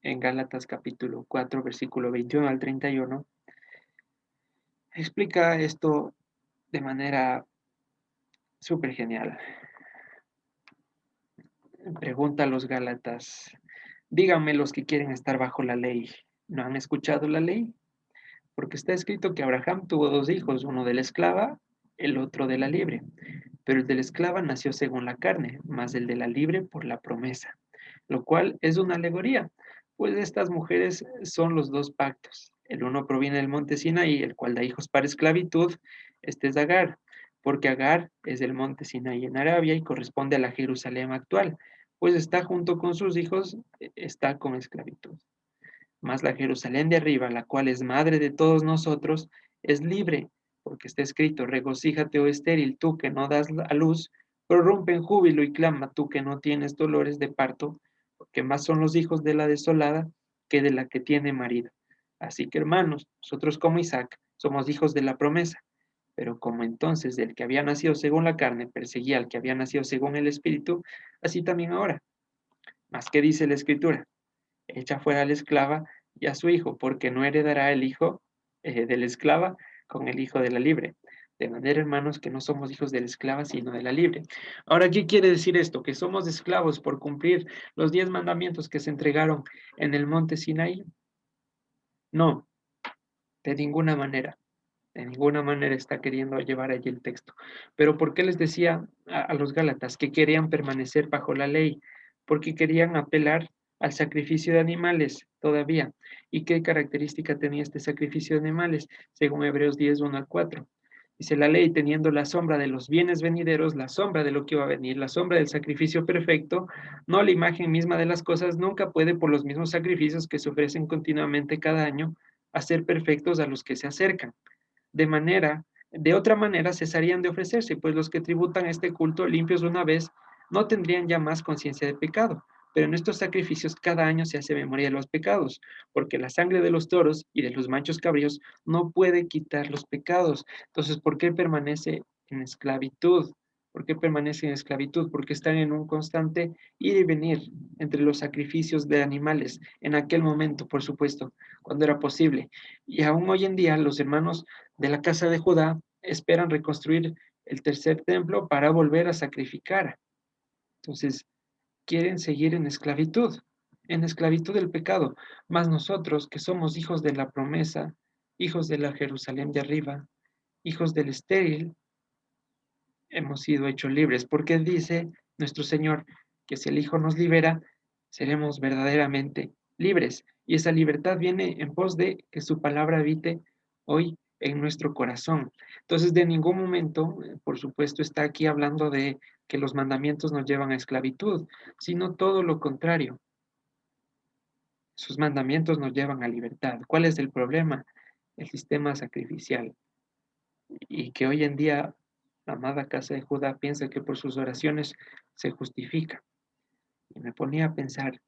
en Gálatas capítulo 4, versículo 21 al 31, explica esto de manera súper genial. Pregunta a los Gálatas, díganme los que quieren estar bajo la ley, ¿no han escuchado la ley? Porque está escrito que Abraham tuvo dos hijos, uno de la esclava, el otro de la libre. Pero el de la esclava nació según la carne, más el de la libre por la promesa, lo cual es una alegoría, pues estas mujeres son los dos pactos. El uno proviene del monte Sinaí, el cual da hijos para esclavitud, este es Agar, porque Agar es del monte Sinaí en Arabia y corresponde a la Jerusalén actual, pues está junto con sus hijos, está con esclavitud. Mas la Jerusalén de arriba, la cual es madre de todos nosotros, es libre, porque está escrito, regocíjate, oh estéril, tú que no das a luz, prorrumpe en júbilo y clama, tú que no tienes dolores de parto, porque más son los hijos de la desolada que de la que tiene marido. Así que, hermanos, nosotros como Isaac somos hijos de la promesa, pero como entonces el que había nacido según la carne perseguía al que había nacido según el Espíritu, así también ahora. Mas, ¿qué dice la Escritura? Echa fuera a la esclava y a su hijo, porque no heredará el hijo de la esclava con el hijo de la libre. De manera, hermanos, que no somos hijos de la esclava, sino de la libre. Ahora, ¿qué quiere decir esto? ¿Que somos esclavos por cumplir los 10 mandamientos que se entregaron en el monte Sinaí? No, de ninguna manera. De ninguna manera está queriendo llevar allí el texto. Pero ¿por qué les decía a los Gálatas que querían permanecer bajo la ley? Porque querían apelar al sacrificio de animales todavía. ¿Y qué característica tenía este sacrificio de animales? Según Hebreos 10, 1 al 4. Dice la ley, teniendo la sombra de los bienes venideros, la sombra de lo que iba a venir, la sombra del sacrificio perfecto, no la imagen misma de las cosas, nunca puede por los mismos sacrificios que se ofrecen continuamente cada año, hacer perfectos a los que se acercan. De manera De otra manera, cesarían de ofrecerse, pues los que tributan este culto limpios una vez no tendrían ya más conciencia de pecado. Pero en estos sacrificios cada año se hace memoria de los pecados, porque la sangre de los toros y de los machos cabríos no puede quitar los pecados. Entonces, ¿por qué permanece en esclavitud? ¿Por qué permanece en esclavitud? Porque están en un constante ir y venir entre los sacrificios de animales, en aquel momento, por supuesto, cuando era posible. Y aún hoy en día los hermanos de la casa de Judá esperan reconstruir el tercer templo para volver a sacrificar. Entonces, quieren seguir en esclavitud del pecado. Mas nosotros, que somos hijos de la promesa, hijos de la Jerusalén de arriba, hijos del estéril, hemos sido hechos libres, porque dice nuestro Señor que si el Hijo nos libera, seremos verdaderamente libres. Y esa libertad viene en pos de que su palabra habite hoy en nuestro corazón. Entonces, de ningún momento, por supuesto, está aquí hablando de que los mandamientos nos llevan a esclavitud, sino todo lo contrario. Sus mandamientos nos llevan a libertad. ¿Cuál es el problema? El sistema sacrificial. Y que hoy en día la amada casa de Judá piensa que por sus oraciones se justifica. Y me ponía a pensar,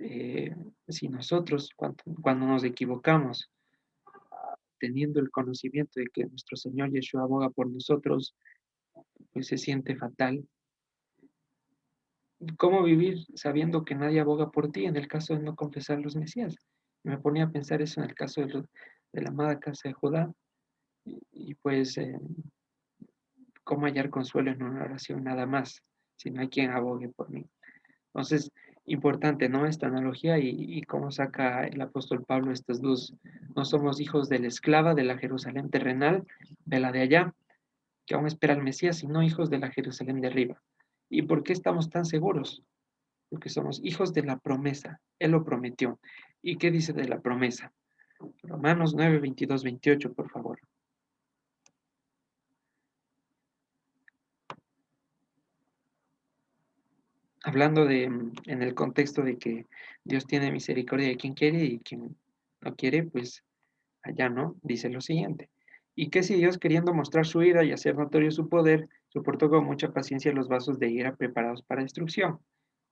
eh, si nosotros cuando nos equivocamos, teniendo el conocimiento de que nuestro Señor Yeshua aboga por nosotros, pues se siente fatal. ¿Cómo vivir sabiendo que nadie aboga por ti en el caso de no confesar los Mesías? Y me ponía a pensar eso en el caso de la amada casa de Judá. Y pues, ¿cómo hallar consuelo en una oración nada más, si no hay quien abogue por mí? Entonces, importante, ¿no? Esta analogía y cómo saca el apóstol Pablo estas dos. No somos hijos de la esclava de la Jerusalén terrenal, de la de allá, que aún espera el Mesías, sino hijos de la Jerusalén de arriba. ¿Y por qué estamos tan seguros? Porque somos hijos de la promesa. Él lo prometió. ¿Y qué dice de la promesa? Romanos 9, 22, 28, por favor. Hablando en el contexto de que Dios tiene misericordia de quien quiere y quien no quiere, pues allá no, dice lo siguiente. Y que si Dios, queriendo mostrar su ira y hacer notorio su poder, soportó con mucha paciencia los vasos de ira preparados para destrucción,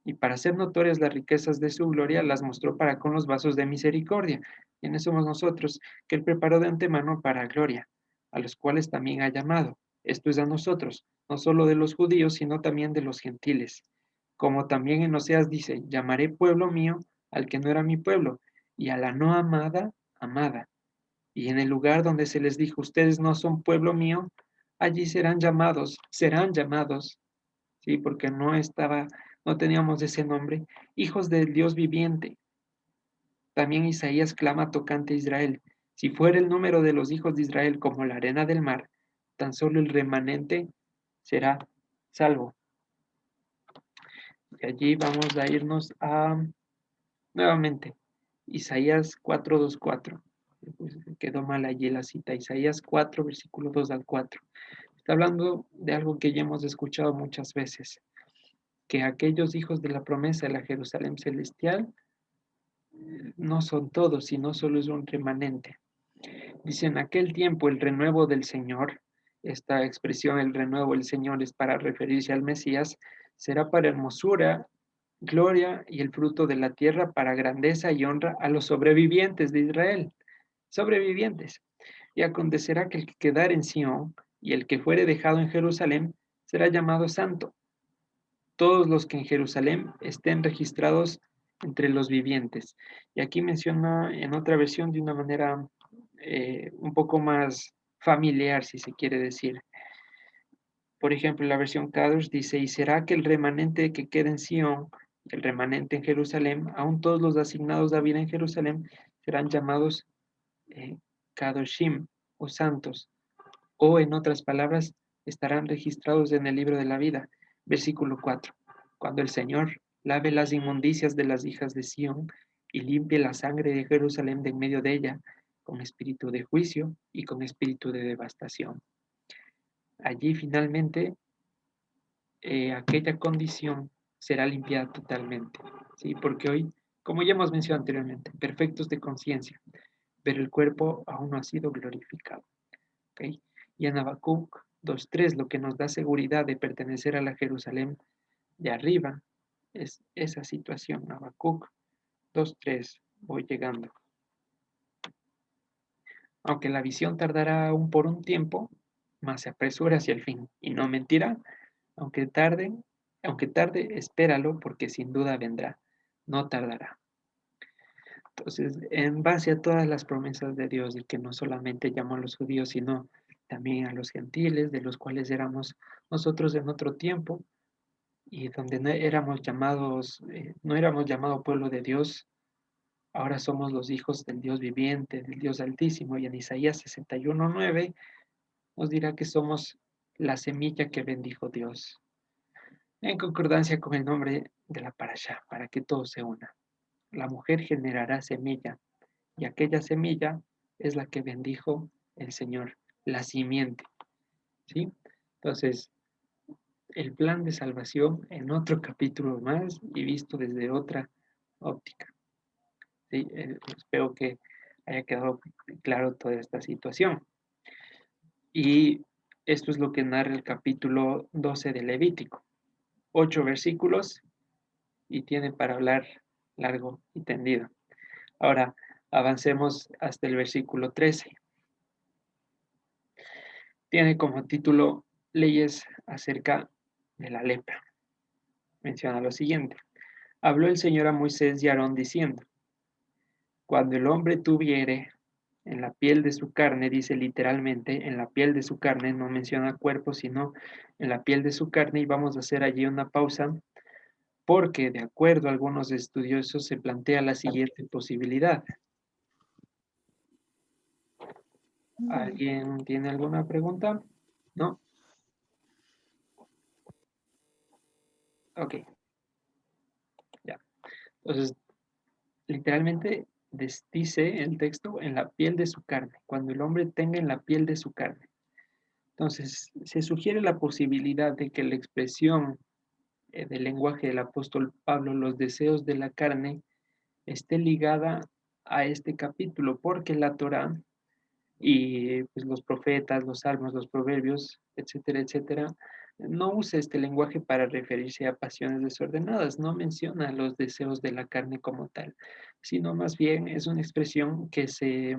y para hacer notorias las riquezas de su gloria, las mostró para con los vasos de misericordia, quienes somos nosotros, que él preparó de antemano para gloria, a los cuales también ha llamado, esto es a nosotros, no solo de los judíos, sino también de los gentiles. Como también en Oseas dice, llamaré pueblo mío al que no era mi pueblo, y a la no amada, amada. Y en el lugar donde se les dijo, ustedes no son pueblo mío, allí serán llamados, sí, porque no teníamos ese nombre, hijos del Dios viviente. También Isaías clama tocante a Israel, si fuera el número de los hijos de Israel como la arena del mar, tan solo el remanente será salvo. Y allí vamos a irnos a, nuevamente, Isaías 4:2-4. Pues quedó mal allí la cita, Isaías 4, versículo 2 al 4. Está hablando de algo que ya hemos escuchado muchas veces, que aquellos hijos de la promesa de la Jerusalén celestial no son todos, sino solo es un remanente. Dice, en aquel tiempo el renuevo del Señor, esta expresión, el renuevo del Señor, es para referirse al Mesías, será para hermosura, gloria y el fruto de la tierra, para grandeza y honra a los sobrevivientes de Israel. Sobrevivientes. Y acontecerá que el que quedare en Sión y el que fuere dejado en Jerusalén será llamado santo. Todos los que en Jerusalén estén registrados entre los vivientes. Y aquí menciona en otra versión de una manera un poco más familiar, si se quiere decir. Por ejemplo, la versión Kadosh dice, y será que el remanente que quede en Sión, el remanente en Jerusalén, aún todos los asignados a vida en Jerusalén, serán llamados eh, Kadoshim o santos, o en otras palabras, estarán registrados en el libro de la vida. Versículo 4. Cuando el Señor lave las inmundicias de las hijas de Sión y limpie la sangre de Jerusalén de en medio de ella, con espíritu de juicio y con espíritu de devastación. Allí finalmente aquella condición será limpiada totalmente, ¿sí? Porque hoy, como ya hemos mencionado anteriormente, perfectos de conciencia, pero el cuerpo aún no ha sido glorificado, ¿ok? Y en Habacuc 2:3, lo que nos da seguridad de pertenecer a la Jerusalén de arriba es esa situación. Habacuc 2:3, voy llegando. Aunque la visión tardará aún por un tiempo, mas se apresura hacia el fin. Y no mentirá, aunque tarde, aunque tarde, espéralo, porque sin duda vendrá. No tardará. Entonces, en base a todas las promesas de Dios, y que no solamente llamó a los judíos, sino también a los gentiles, de los cuales éramos nosotros en otro tiempo, y donde no éramos llamados, no éramos llamado pueblo de Dios, ahora somos los hijos del Dios viviente, del Dios altísimo, y en Isaías 61:9 nos dirá que somos la semilla que bendijo Dios, en concordancia con el nombre de la parashá, para que todo se una. La mujer generará semilla, y aquella semilla es la que bendijo el Señor, la simiente, ¿sí? Entonces, el plan de salvación en otro capítulo más y visto desde otra óptica, ¿sí? Espero que haya quedado claro toda esta situación. Y esto es lo que narra el capítulo 12 de Levítico. 8 versículos y tiene para hablar largo y tendido. Ahora avancemos hasta el versículo 13. Tiene como título Leyes acerca de la lepra. Menciona lo siguiente. Habló el Señor a Moisés y a Aarón diciendo, cuando el hombre tuviere en la piel de su carne, dice literalmente, en la piel de su carne, no menciona cuerpo, sino en la piel de su carne, y vamos a hacer allí una pausa, porque de acuerdo a algunos estudiosos se plantea la siguiente posibilidad. ¿Alguien tiene alguna pregunta? ¿No? Ok, ya. Entonces, literalmente dice el texto en la piel de su carne, cuando el hombre tenga en la piel de su carne. Entonces, se sugiere la posibilidad de que la expresión del lenguaje del apóstol Pablo, los deseos de la carne, esté ligada a este capítulo, porque la Torá y pues, los profetas, los salmos, los proverbios, etcétera, etcétera, no usa este lenguaje para referirse a pasiones desordenadas, no menciona los deseos de la carne como tal, sino más bien es una expresión que se,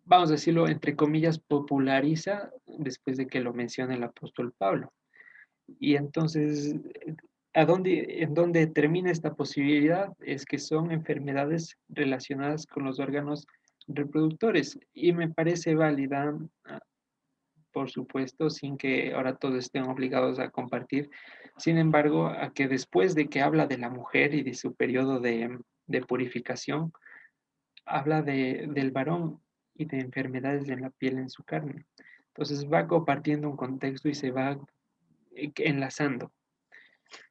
vamos a decirlo, entre comillas, populariza después de que lo menciona el apóstol Pablo. Y entonces, en dónde termina esta posibilidad? Es que son enfermedades relacionadas con los órganos reproductores. Y me parece válida, por supuesto, sin que ahora todos estén obligados a compartir. Sin embargo, a que después de que habla de la mujer y de su periodo de purificación, habla del varón y de enfermedades en la piel, en su carne. Entonces va compartiendo un contexto y se va enlazando.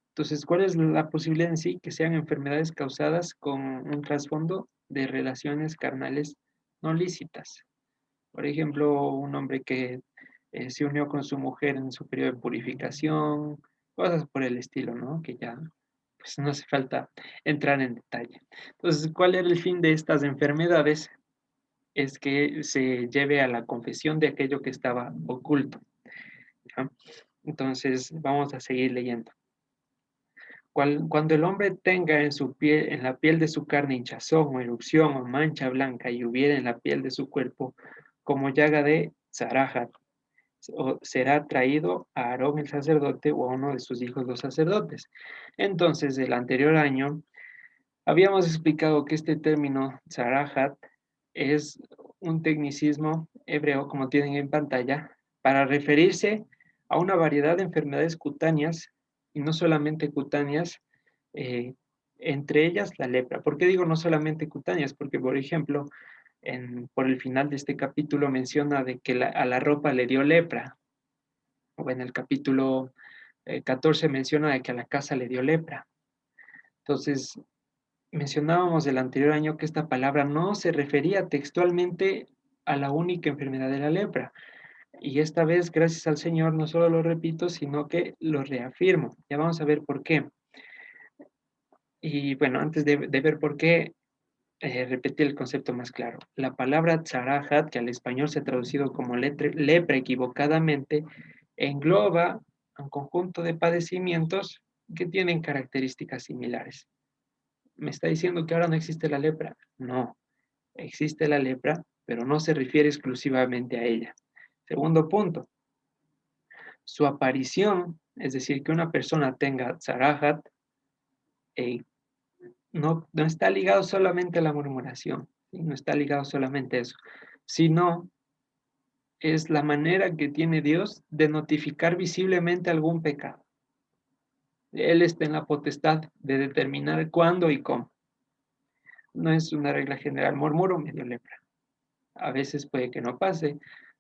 Entonces, ¿cuál es la posibilidad en sí? Que sean enfermedades causadas con un trasfondo de relaciones carnales no lícitas. Por ejemplo, un hombre que se unió con su mujer en su periodo de purificación, cosas por el estilo, ¿no? Que ya, pues no hace falta entrar en detalle. Entonces, ¿cuál era el fin de estas enfermedades? Es que se lleve a la confesión de aquello que estaba oculto, ¿ya? Entonces, vamos a seguir leyendo. Cuando el hombre tenga en su piel, en la piel de su carne hinchazón o erupción o mancha blanca y hubiera en la piel de su cuerpo como llaga de zaraja, será traído a Aarón el sacerdote o a uno de sus hijos los sacerdotes. Entonces, el anterior año habíamos explicado que este término zarahat es un tecnicismo hebreo, como tienen en pantalla, para referirse a una variedad de enfermedades cutáneas, y no solamente cutáneas, eh, entre ellas la lepra. ¿Por qué digo no solamente cutáneas? Porque, por ejemplo, por el final de este capítulo menciona de que a la ropa le dio lepra, o en el capítulo 14 menciona de que a la casa le dio lepra. Entonces, mencionábamos el anterior año que esta palabra no se refería textualmente a la única enfermedad de la lepra. Y esta vez, gracias al Señor, no solo lo repito, sino que lo reafirmo. Ya vamos a ver por qué. Y bueno, antes de ver por qué, repetir el concepto más claro. La palabra tzarahat, que al español se ha traducido como lepra equivocadamente, engloba un conjunto de padecimientos que tienen características similares. ¿Me está diciendo que ahora no existe la lepra? No, existe la lepra, pero no se refiere exclusivamente a ella. Segundo punto, su aparición, es decir, que una persona tenga tzarahat, eh, no está ligado solamente a la murmuración, ¿sí? No está ligado solamente a eso, sino es la manera que tiene Dios de notificar visiblemente algún pecado. Él está en la potestad de determinar cuándo y cómo. No es una regla general, murmuro, medio lepra. A veces puede que no pase,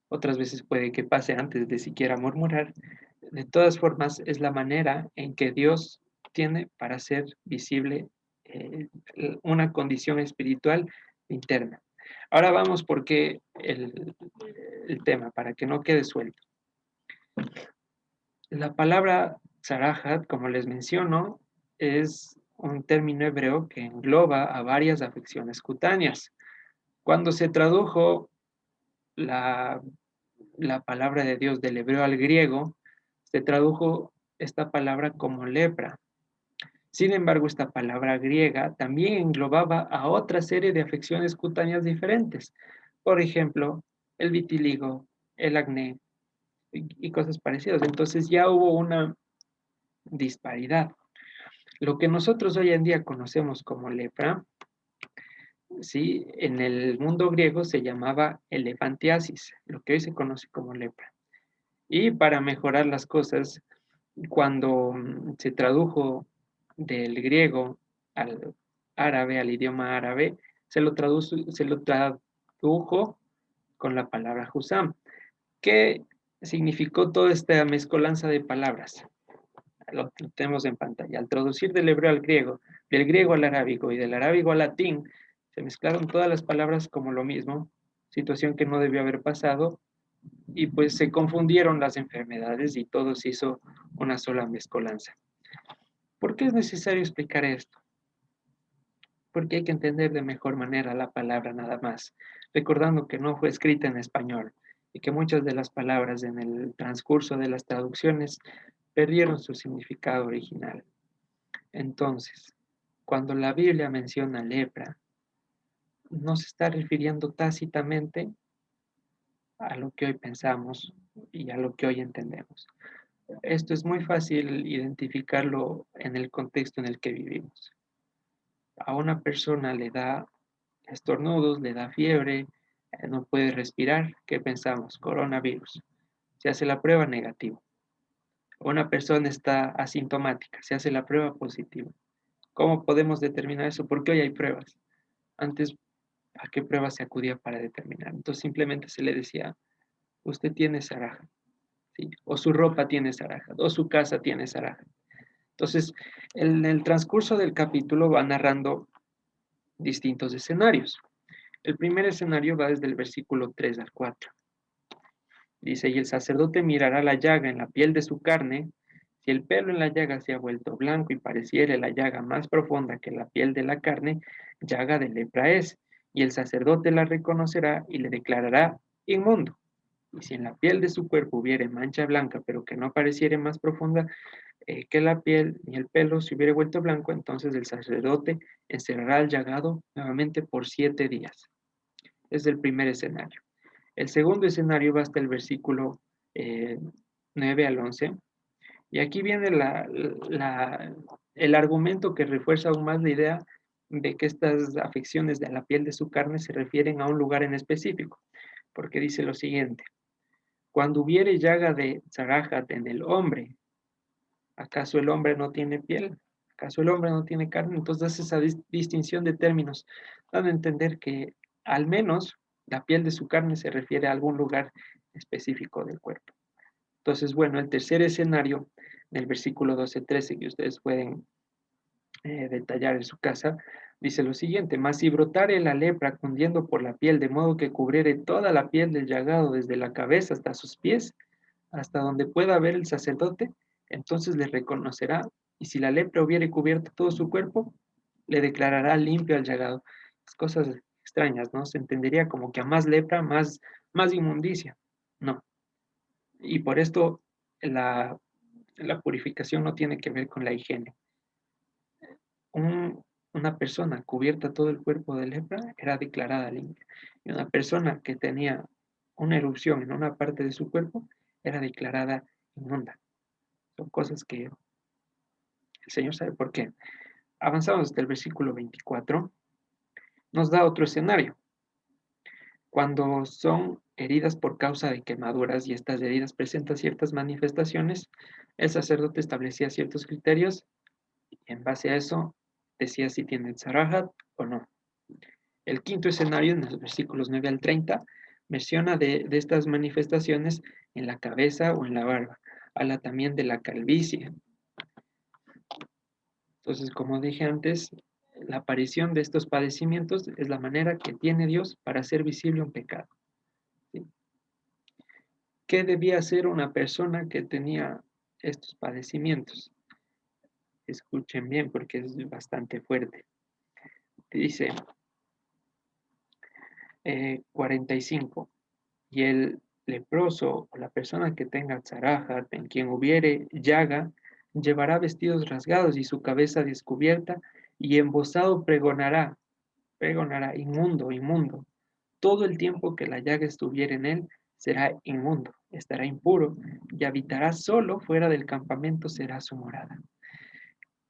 otras veces puede que pase antes de siquiera murmurar. De todas formas, es la manera en que Dios tiene para hacer visible eh, una condición espiritual interna. Ahora vamos porque el tema, para que no quede suelto. La palabra tzarahat, como les menciono, es un término hebreo que engloba a varias afecciones cutáneas. Cuando se tradujo la, la palabra de Dios del hebreo al griego, se tradujo esta palabra como lepra. Sin embargo, esta palabra griega también englobaba a otra serie de afecciones cutáneas diferentes. Por ejemplo, el vitiligo, el acné y cosas parecidas. Entonces ya hubo una disparidad. Lo que nosotros hoy en día conocemos como lepra, ¿sí? En el mundo griego se llamaba elefantiasis, lo que hoy se conoce como lepra. Y para mejorar las cosas, cuando se tradujo del griego al árabe, al idioma árabe, se lo tradujo con la palabra Husam, que significó toda esta mezcolanza de palabras. Lo tenemos en pantalla. Al traducir del hebreo al griego, del griego al arábigo y del arábigo al latín, se mezclaron todas las palabras como lo mismo, situación que no debió haber pasado, y pues se confundieron las enfermedades y todo se hizo una sola mezcolanza. ¿Por qué es necesario explicar esto? Porque hay que entender de mejor manera la palabra nada más, recordando que no fue escrita en español y que muchas de las palabras en el transcurso de las traducciones perdieron su significado original. Entonces, cuando la Biblia menciona lepra, no se está refiriendo tácitamente a lo que hoy pensamos y a lo que hoy entendemos. Esto es muy fácil identificarlo en el contexto en el que vivimos. A una persona le da estornudos, le da fiebre, no puede respirar. ¿Qué pensamos? Coronavirus. Se hace la prueba negativa. Una persona está asintomática, se hace la prueba positiva. ¿Cómo podemos determinar eso? Porque hoy hay pruebas. Antes, ¿a qué pruebas se acudía para determinar? Entonces simplemente se le decía, usted tiene saraja, ¿sí? O su ropa tiene saraja, o su casa tiene saraja. Entonces, en el transcurso del capítulo va narrando distintos escenarios. El primer escenario va desde el versículo 3 al 4. Dice, y el sacerdote mirará la llaga en la piel de su carne. Si el pelo en la llaga se ha vuelto blanco y pareciere la llaga más profunda que la piel de la carne, llaga de lepra es, y el sacerdote la reconocerá y le declarará inmundo. Y si en la piel de su cuerpo hubiere mancha blanca, pero que no pareciere más profunda que la piel ni el pelo se hubiere vuelto blanco, entonces el sacerdote encerrará al llagado nuevamente por 7 días. Es el primer escenario. El segundo escenario va hasta el versículo 9 al 11. Y aquí viene el argumento que refuerza aún más la idea de que estas afecciones de la piel de su carne se refieren a un lugar en específico, porque dice lo siguiente, cuando hubiere llaga de Zarajat en el hombre, ¿acaso el hombre no tiene piel? ¿Acaso el hombre no tiene carne? Entonces esa distinción de términos, dando a entender que al menos la piel de su carne se refiere a algún lugar específico del cuerpo. Entonces, bueno, el tercer escenario del versículo 12-13 que ustedes pueden detallar en su casa, dice lo siguiente, mas si brotare la lepra cundiendo por la piel, de modo que cubriere toda la piel del llagado desde la cabeza hasta sus pies, hasta donde pueda ver el sacerdote, entonces le reconocerá, y si la lepra hubiere cubierto todo su cuerpo, le declarará limpio al llagado. cosas extrañas, ¿no? Se entendería como que a más lepra, más inmundicia. No. Y por esto la, la purificación no tiene que ver con la higiene. Una persona cubierta todo el cuerpo de lepra era declarada limpia. Y una persona que tenía una erupción en una parte de su cuerpo era declarada inmunda. Son cosas que el Señor sabe por qué. Avanzamos hasta el versículo 24. Nos da otro escenario. Cuando son heridas por causa de quemaduras y estas heridas presentan ciertas manifestaciones, el sacerdote establecía ciertos criterios y en base a eso decía si tienen zarahat o no. El quinto escenario, en los versículos 9 al 30, menciona de estas manifestaciones en la cabeza o en la barba. Habla también de la calvicie. Entonces, como dije antes, la aparición de estos padecimientos es la manera que tiene Dios para hacer visible un pecado. ¿Sí? ¿Qué debía hacer una persona que tenía estos padecimientos? Escuchen bien porque es bastante fuerte. Dice 45. Y el leproso o la persona que tenga tzaraja, en quien hubiere llaga, llevará vestidos rasgados y su cabeza descubierta, y embozado pregonará, inmundo, inmundo. Todo el tiempo que la llaga estuviere en él, será inmundo, estará impuro, y habitará solo fuera del campamento, será su morada.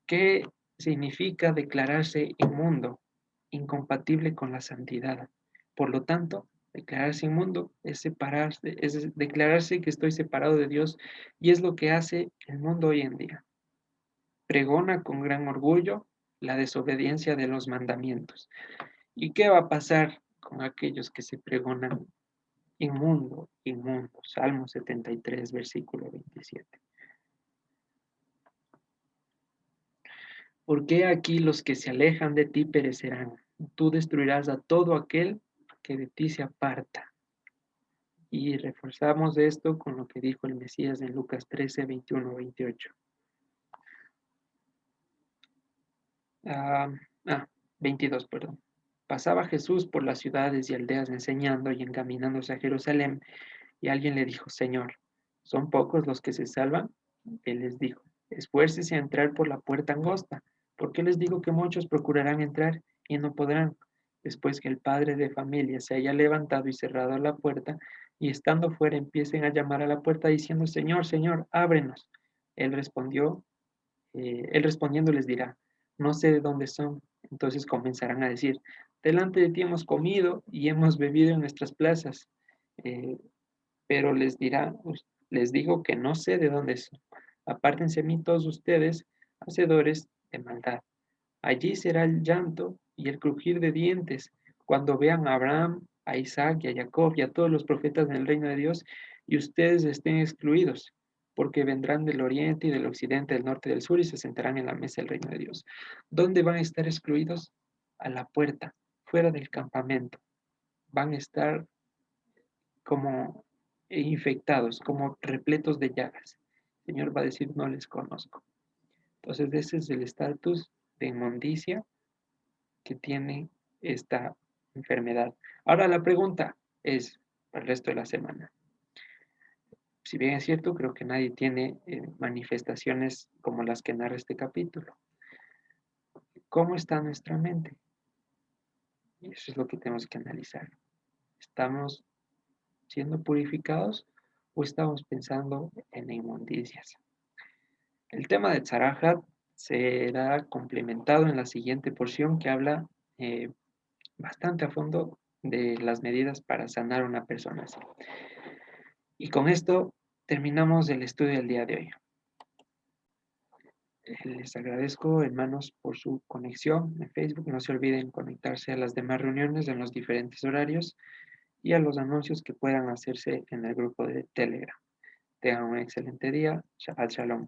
¿Qué significa declararse inmundo? Incompatible con la santidad. Por lo tanto, declararse inmundo es separarse, es declararse que estoy separado de Dios y es lo que hace el mundo hoy en día. Pregona con gran orgullo la desobediencia de los mandamientos. ¿Y qué va a pasar con aquellos que se pregonan inmundo, inmundo? Salmo 73, versículo 27. Porque aquí los que se alejan de ti perecerán. Tú destruirás a todo aquel que de ti se aparta. Y reforzamos esto con lo que dijo el Mesías en Lucas 13, 21, 28. Ah, 22, perdón. Pasaba Jesús por las ciudades y aldeas enseñando y encaminándose a Jerusalén, y alguien le dijo, Señor, ¿son pocos los que se salvan? Él les dijo, esfuércese a entrar por la puerta angosta, porque les digo que muchos procurarán entrar y no podrán. Después que el padre de familia se haya levantado y cerrado la puerta, y estando fuera empiecen a llamar a la puerta diciendo, Señor, Señor, ábrenos. Él respondió, él respondiendo les dirá, no sé de dónde son. Entonces comenzarán a decir, delante de ti hemos comido y hemos bebido en nuestras plazas. Eh, pero les dirá, les digo que no sé de dónde son. Apártense de mí todos ustedes, hacedores de maldad. Allí será el llanto y el crujir de dientes cuando vean a Abraham, a Isaac y a Jacob y a todos los profetas del reino de Dios y ustedes estén excluidos, porque vendrán del oriente y del occidente, del norte y del sur y se sentarán en la mesa del reino de Dios. ¿Dónde van a estar excluidos? A la puerta, fuera del campamento. Van a estar como infectados, como repletos de llagas. El Señor va a decir, no les conozco. Entonces, ese es el estatus de inmundicia que tiene esta enfermedad. Ahora la pregunta es para el resto de la semana. Si bien es cierto, creo que nadie tiene manifestaciones como las que narra este capítulo. ¿Cómo está nuestra mente? Y eso es lo que tenemos que analizar. ¿Estamos siendo purificados o estamos pensando en inmundicias? El tema de Tzarahat será complementado en la siguiente porción que habla eh, bastante a fondo de las medidas para sanar a una persona así. Y con esto terminamos el estudio del día de hoy. Les agradezco, hermanos, por su conexión en Facebook. No se olviden conectarse a las demás reuniones en los diferentes horarios y a los anuncios que puedan hacerse en el grupo de Telegram. Tengan un excelente día. Shabbat Shalom.